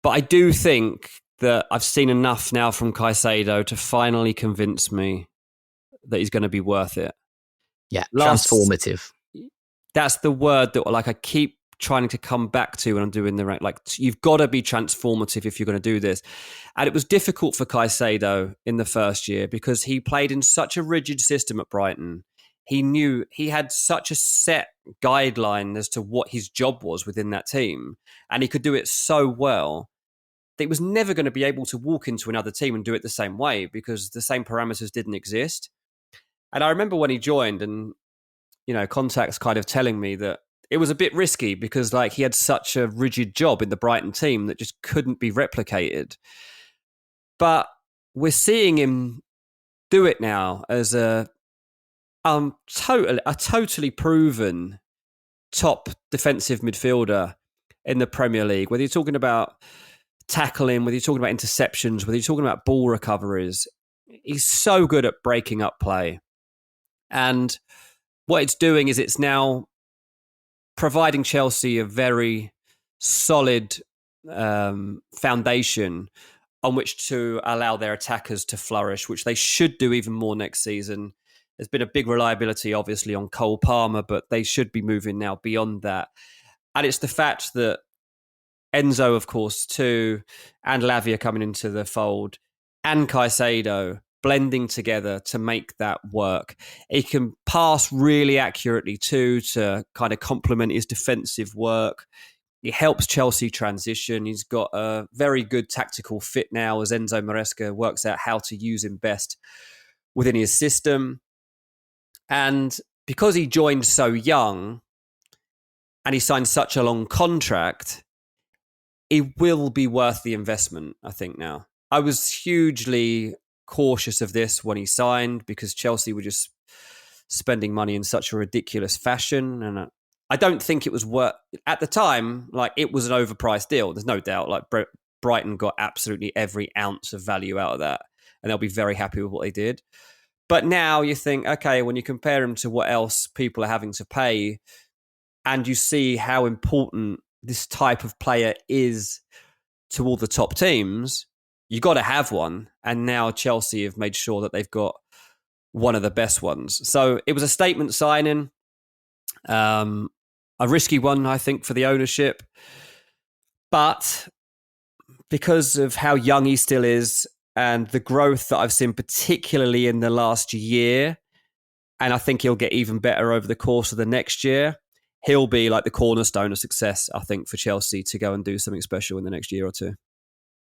But I do think that I've seen enough now from Caicedo to finally convince me that he's going to be worth it. Yeah, transformative. That's the word that I keep trying to come back to when I'm doing the rank. Like, you've got to be transformative if you're going to do this. And it was difficult for Caicedo in the first year because he played in such a rigid system at Brighton. He knew he had such a set guideline as to what his job was within that team. And he could do it so well that he was never going to be able to walk into another team and do it the same way because the same parameters didn't exist. And I remember when he joined and, contacts kind of telling me that it was a bit risky because he had such a rigid job in the Brighton team that just couldn't be replicated. But we're seeing him do it now as a totally proven top defensive midfielder in the Premier League. Whether you're talking about tackling, whether you're talking about interceptions, whether you're talking about ball recoveries, he's so good at breaking up play. And what it's doing is it's now providing Chelsea a very solid foundation on which to allow their attackers to flourish, which they should do even more next season. There's been a big reliability, obviously, on Cole Palmer, but they should be moving now beyond that. And it's the fact that Enzo, of course, too, and Lavia coming into the fold, and Caicedo blending together to make that work. He can pass really accurately too to kind of complement his defensive work. He helps Chelsea transition. He's got a very good tactical fit now as Enzo Maresca works out how to use him best within his system. And because he joined so young and he signed such a long contract, it will be worth the investment, I think, now. I was hugely cautious of this when he signed because Chelsea were just spending money in such a ridiculous fashion. And I don't think it was worth, at the time, like it was an overpriced deal. There's no doubt. Like Brighton got absolutely every ounce of value out of that, and they'll be very happy with what they did. But now you think, okay, when you compare him to what else people are having to pay, and you see how important this type of player is to all the top teams, you got to have one. And now Chelsea have made sure that they've got one of the best ones. So it was a statement signing, a risky one, I think, for the ownership. But because of how young he still is and the growth that I've seen, particularly in the last year, and I think he'll get even better over the course of the next year, he'll be like the cornerstone of success, I think, for Chelsea to go and do something special in the next year or two.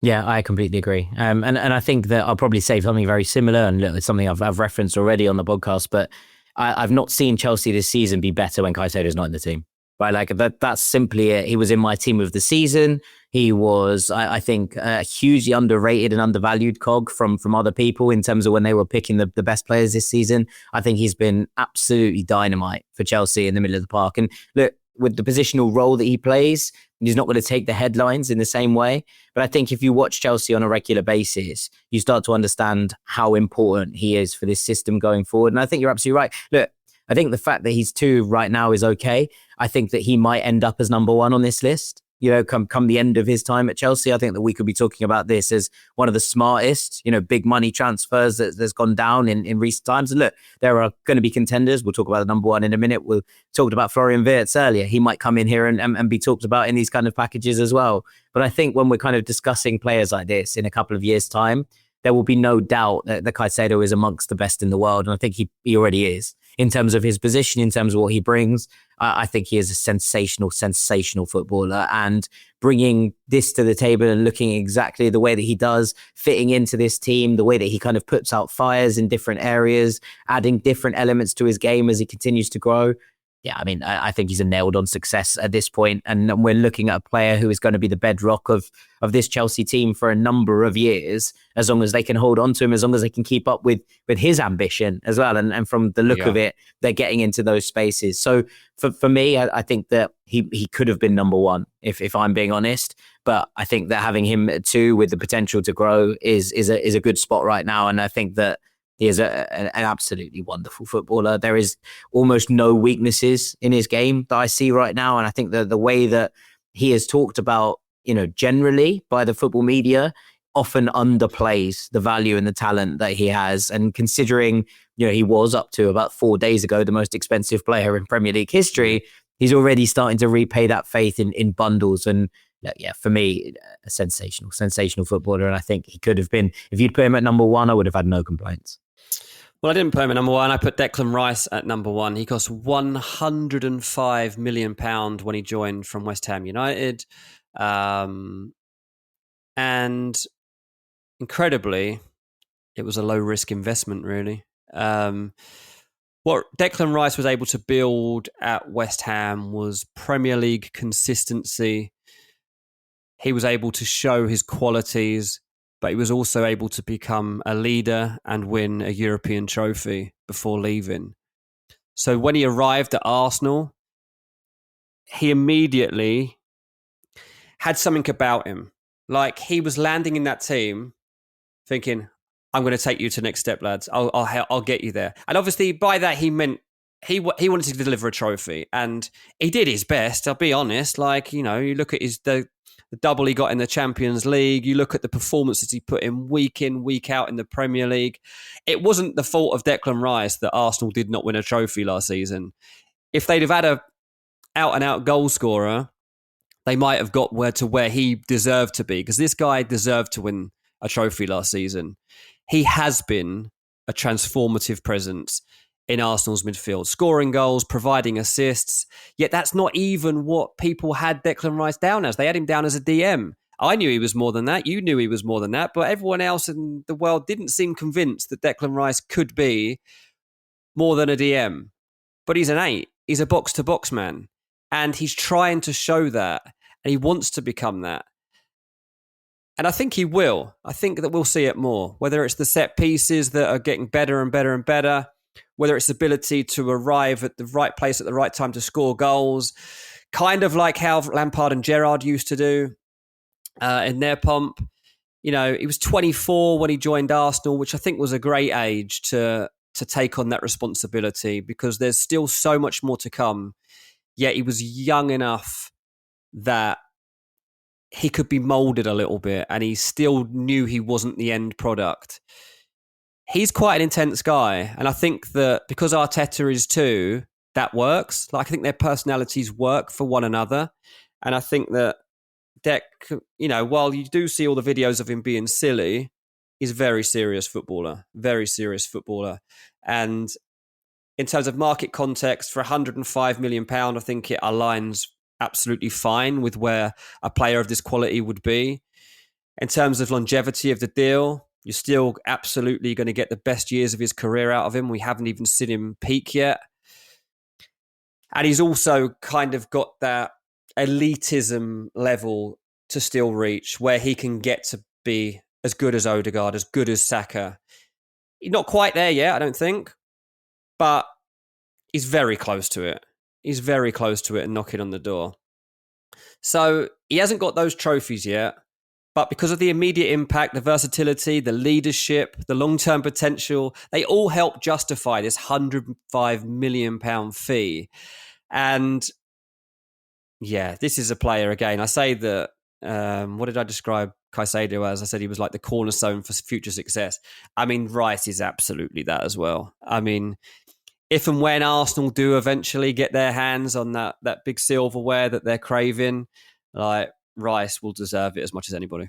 Yeah, I completely agree. And I think that I'll probably say something very similar, and look, it's something I've referenced already on the podcast, but I've not seen Chelsea this season be better when Caicedo's not in the team. Right, like that's simply it. He was in my team of the season. He was, I think, a hugely underrated and undervalued cog from other people in terms of when they were picking the best players this season. I think he's been absolutely dynamite for Chelsea in the middle of the park. And look, with the positional role that he plays, he's not going to take the headlines in the same way. But I think if you watch Chelsea on a regular basis, you start to understand how important he is for this system going forward. And I think you're absolutely right. Look, I think the fact that he's 2 right now is okay. I think that he might end up as number 1 on this list. You know, come the end of his time at Chelsea, I think that we could be talking about this as one of the smartest, big money transfers that's gone down in recent times. And look, there are going to be contenders. We'll talk about the number 1 in a minute. We talked about Florian Wirtz earlier. He might come in here and be talked about in these kind of packages as well. But I think when we're kind of discussing players like this in a couple of years' time, there will be no doubt that Caicedo is amongst the best in the world. And I think he already is. In terms of his position, in terms of what he brings, I think he is a sensational footballer. And bringing this to the table and looking exactly the way that he does, fitting into this team, the way that he kind of puts out fires in different areas, adding different elements to his game as he continues to grow. Yeah, I mean, I think he's a nailed on success at this point. And we're looking at a player who is going to be the bedrock of this Chelsea team for a number of years, as long as they can hold on to him, as long as they can keep up with his ambition as well. And from the look of it, they're getting into those spaces. So for me, I think that he could have been number 1, if I'm being honest. But I think that having him at 2 with the potential to grow is a good spot right now. And I think that he is an absolutely wonderful footballer. There is almost no weaknesses in his game that I see right now. And I think the way that he is talked about, generally by the football media, often underplays the value and the talent that he has. And considering, he was up to about 4 days ago the most expensive player in Premier League history, he's already starting to repay that faith in bundles. And yeah, for me, a sensational footballer. And I think he could have been, if you'd put him at number 1, I would have had no complaints. Well, I didn't put him at number 1. I put Declan Rice at number 1. He cost £105 million when he joined from West Ham United. And incredibly, it was a low-risk investment, really. What Declan Rice was able to build at West Ham was Premier League consistency. He was able to show his qualities, but he was also able to become a leader and win a European trophy before leaving. So when he arrived at Arsenal, he immediately had something about him. Like, he was landing in that team thinking, I'm going to take you to the next step, lads. I'll get you there. And obviously by that, he meant he wanted to deliver a trophy, and he did his best. I'll be honest. Like, you look at the double he got in the Champions League. You look at the performances he put in, week out in the Premier League. It wasn't the fault of Declan Rice that Arsenal did not win a trophy last season. If they'd have had a out-and-out goal scorer, they might have got where he deserved to be, because this guy deserved to win a trophy last season. He has been a transformative presence in Arsenal's midfield, scoring goals, providing assists. Yet that's not even what people had Declan Rice down as. They had him down as a DM. I knew he was more than that. You knew he was more than that. But everyone else in the world didn't seem convinced that Declan Rice could be more than a DM. But he's an 8. He's a box-to-box man. And he's trying to show that. And he wants to become that. And I think he will. I think that we'll see it more. Whether it's the set pieces that are getting better and better and better, whether it's ability to arrive at the right place at the right time to score goals, kind of like how Lampard and Gerrard used to do in their pomp. You know, he was 24 when he joined Arsenal, which I think was a great age to take on that responsibility, because there's still so much more to come. Yet he was young enough that he could be molded a little bit, and he still knew he wasn't the end product. He's quite an intense guy, and I think that because Arteta is too, that works. Like, I think their personalities work for one another, and I think that Dec, you know, while you do see all the videos of him being silly, he's a very serious footballer, and in terms of market context, for £105 million, I think it aligns absolutely fine with where a player of this quality would be. In terms of longevity of the deal, you're still absolutely going to get the best years of his career out of him. We haven't even seen him peak yet. And he's also kind of got that elitism level to still reach, where he can get to be as good as Odegaard, as good as Saka. He's not quite there yet, I don't think, but he's very close to it. He's very close to it and knocking on the door. So he hasn't got those trophies yet, but because of the immediate impact, the versatility, the leadership, the long-term potential, they all help justify this £105 million fee. And yeah, this is a player, again, I say that, what did I describe Caicedo as? I said he was like the cornerstone for future success. I mean, Rice is absolutely that as well. I mean, if and when Arsenal do eventually get their hands on that big silverware that they're craving, like, Rice will deserve it as much as anybody.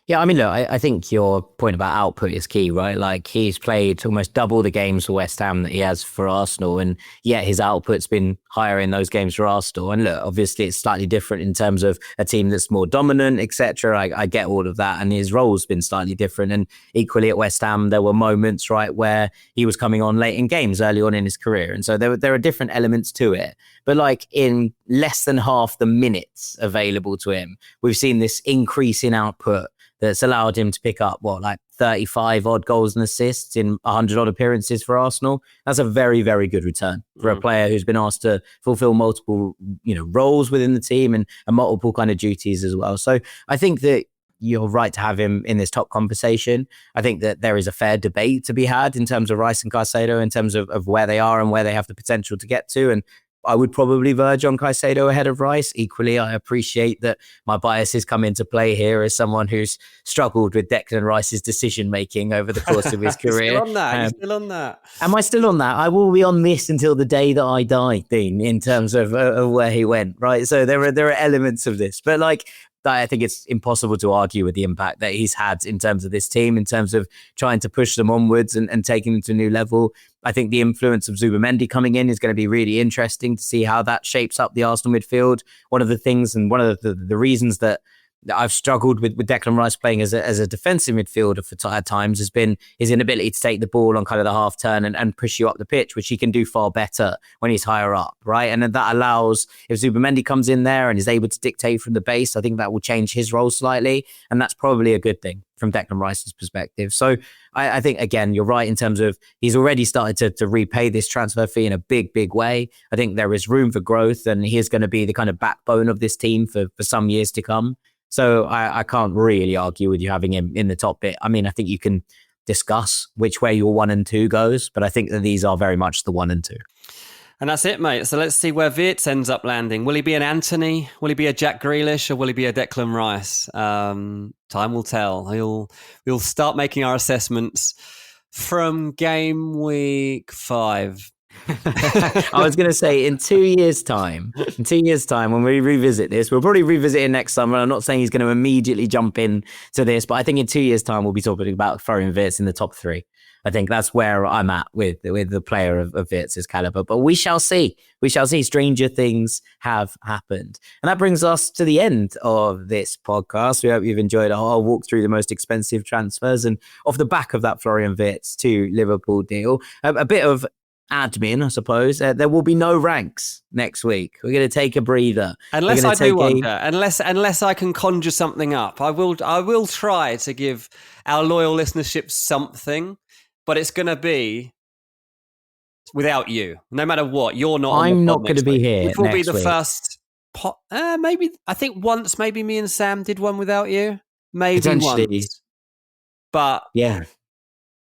Yeah, I mean, look, I think your point about output is key, right? Like, he's played almost double the games for West Ham that he has for Arsenal, and yet his output's been higher in those games for Arsenal. And look, obviously it's slightly different in terms of a team that's more dominant, etc. I get all of that, and his role's been slightly different. And equally at West Ham, there were moments, right, where he was coming on late in games early on in his career, and so there are different elements to it. But like, in less than half the minutes available to him, we've seen this increase in output that's allowed him to pick up, 35 odd goals and assists in 100 odd appearances for Arsenal. That's a very, very good return for a player who's been asked to fulfill multiple, roles within the team and multiple kind of duties as well. So I think that you're right to have him in this top conversation. I think that there is a fair debate to be had in terms of Rice and Caicedo, in terms of where they are and where they have the potential to get to. And I would probably verge on Caicedo ahead of Rice. Equally, I appreciate that my biases come into play here as someone who's struggled with Declan Rice's decision-making over the course of his career. Still on that. Still on that. Am I still on that? I will be on this until the day that I die, Dean, in terms of where he went, right? So there are elements of this. But I think it's impossible to argue with the impact that he's had in terms of this team, in terms of trying to push them onwards and taking them to a new level. I think the influence of Zubimendi coming in is going to be really interesting to see how that shapes up the Arsenal midfield. One of the things and one of the reasons that I've struggled with Declan Rice playing as a defensive midfielder at times has been his inability to take the ball on kind of the half turn and push you up the pitch, which he can do far better when he's higher up, right? And that allows, if Zubimendi comes in there and is able to dictate from the base, I think that will change his role slightly, and that's probably a good thing from Declan Rice's perspective. So I think, again, you're right in terms of he's already started to repay this transfer fee in a big, big way. I think there is room for growth, and he is going to be the kind of backbone of this team for some years to come. So I can't really argue with you having him in the top bit. I mean, I think you can discuss which way your 1 and 2 goes, but I think that these are very much the 1 and 2. And that's it, mate. So let's see where Wirtz ends up landing. Will he be an Anthony? Will he be a Jack Grealish? Or will he be a Declan Rice? Time will tell. We'll start making our assessments from game week 5. I was going to say in 2 years' time, when we revisit this, we'll probably revisit it next summer. I'm not saying he's going to immediately jump in to this, but I think in 2 years' time, we'll be talking about Florian Wirtz in the top 3. I think that's where I'm at with the player of Wirtz's caliber. But we shall see. We shall see. Stranger things have happened. And that brings us to the end of this podcast. We hope you've enjoyed our walk through the most expensive transfers and off the back of that Florian Wirtz to Liverpool deal. A bit of admin, I suppose. There will be no ranks next week. We're going to take a breather. Unless I do wonder, unless I can conjure something up, I will try to give our loyal listenership something, but it's going to be without you. No matter what, you're not. I'm not going to be here. Which will be the first. Maybe I think once. Maybe me and Sam did one without you. Maybe once. But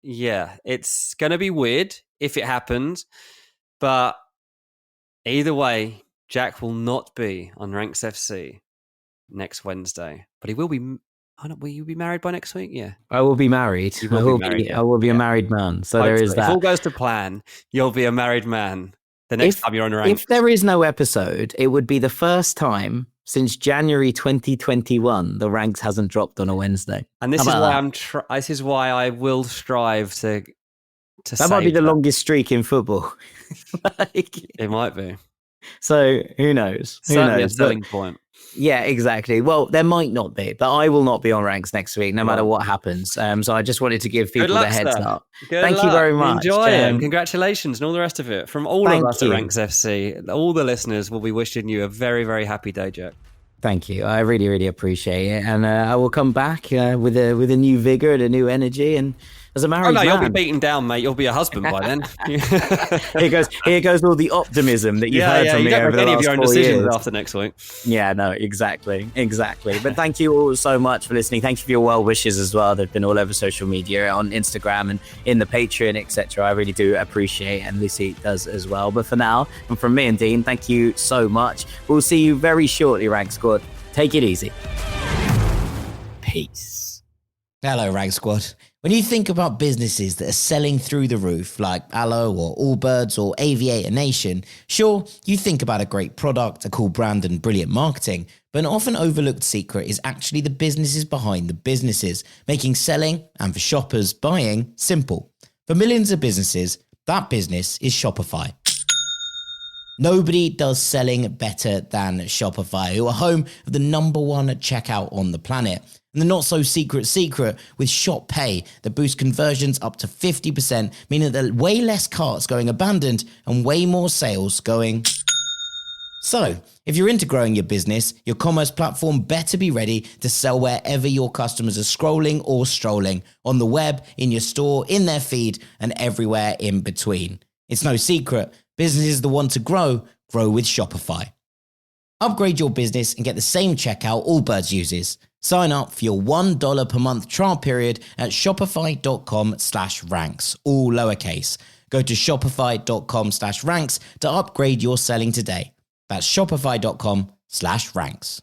yeah, it's going to be weird if it happens, but either way, Jack will not be on Ranks FC next Wednesday, but he will be. Will you be married by next week? Yeah, I will be married. I will be a married man. So hopefully, there is that. If all goes to plan, you'll be a married man the next time you're on Ranks. If there is no episode, it would be the first time since January 2021 the Ranks hasn't dropped on a Wednesday. And this is why this is why I will strive to. That might be the longest streak in football. It might be. So who knows? Certainly a selling point. Yeah, exactly. Well, there might not be, but I will not be on Ranks next week, no matter what happens. So I just wanted to give people the heads up. Thank you very much. Enjoy it. Congratulations and all the rest of it. From all of us at Ranks FC, all the listeners will be wishing you a very, very happy day, Jack. Thank you. I really, really appreciate it. And I will come back with a new vigor and a new energy. And as a married man, you'll be beaten down, mate. You'll be a husband by then. Here goes all the optimism that you've heard from me over the last 4 years. You don't make any of your own decisions after next week. Yeah, no, exactly. But thank you all so much for listening. Thank you for your well wishes as well. They've been all over social media, on Instagram and in the Patreon, etc. I really do appreciate it, and Lucy does as well. But for now, and from me and Dean, thank you so much. We'll see you very shortly, Rank Squad. Take it easy. Peace. Hello, Rank Squad. When you think about businesses that are selling through the roof, like Aloe or Allbirds or Aviator Nation, sure, you think about a great product, a cool brand and brilliant marketing, but an often overlooked secret is actually the businesses behind the businesses, making selling and for shoppers buying simple. For millions of businesses, that business is Shopify. Nobody does selling better than Shopify, who are home of the #1 checkout on the planet. And the not-so-secret secret with Shop Pay that boosts conversions up to 50%, meaning that there are way less carts going abandoned and way more sales going. So, if you're into growing your business, your commerce platform better be ready to sell wherever your customers are scrolling or strolling, on the web, in your store, in their feed, and everywhere in between. It's no secret, businesses that want to grow with Shopify. Upgrade your business and get the same checkout Allbirds uses. Sign up for your $1 per month trial period at shopify.com/ranks, all lowercase. Go to shopify.com/ranks to upgrade your selling today. That's shopify.com/ranks.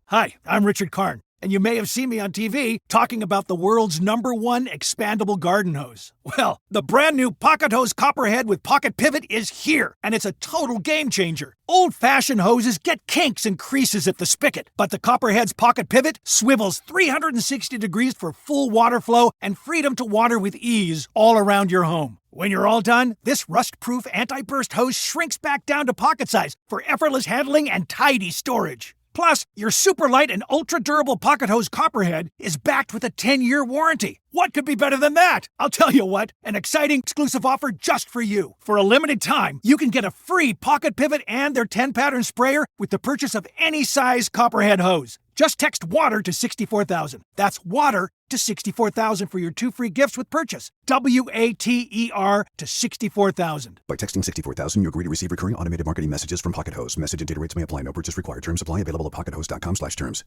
Hi, I'm Richard Karn, and you may have seen me on TV talking about the world's #1 expandable garden hose. Well, the brand new Pocket Hose Copperhead with Pocket Pivot is here, and it's a total game changer. Old-fashioned hoses get kinks and creases at the spigot, but the Copperhead's Pocket Pivot swivels 360 degrees for full water flow and freedom to water with ease all around your home. When you're all done, this rust-proof anti-burst hose shrinks back down to pocket size for effortless handling and tidy storage. Plus, your super light and ultra-durable Pocket Hose Copperhead is backed with a 10-year warranty. What could be better than that? I'll tell you what, an exciting exclusive offer just for you. For a limited time, you can get a free Pocket Pivot and their 10-pattern sprayer with the purchase of any size Copperhead hose. Just text WATER to 64,000. That's WATER to 64,000 for your 2 free gifts with purchase. WATER to 64,000. By texting 64,000, you agree to receive recurring automated marketing messages from Pocket Hose. Message and data rates may apply. No purchase required. Terms apply. Available at pockethose.com/terms.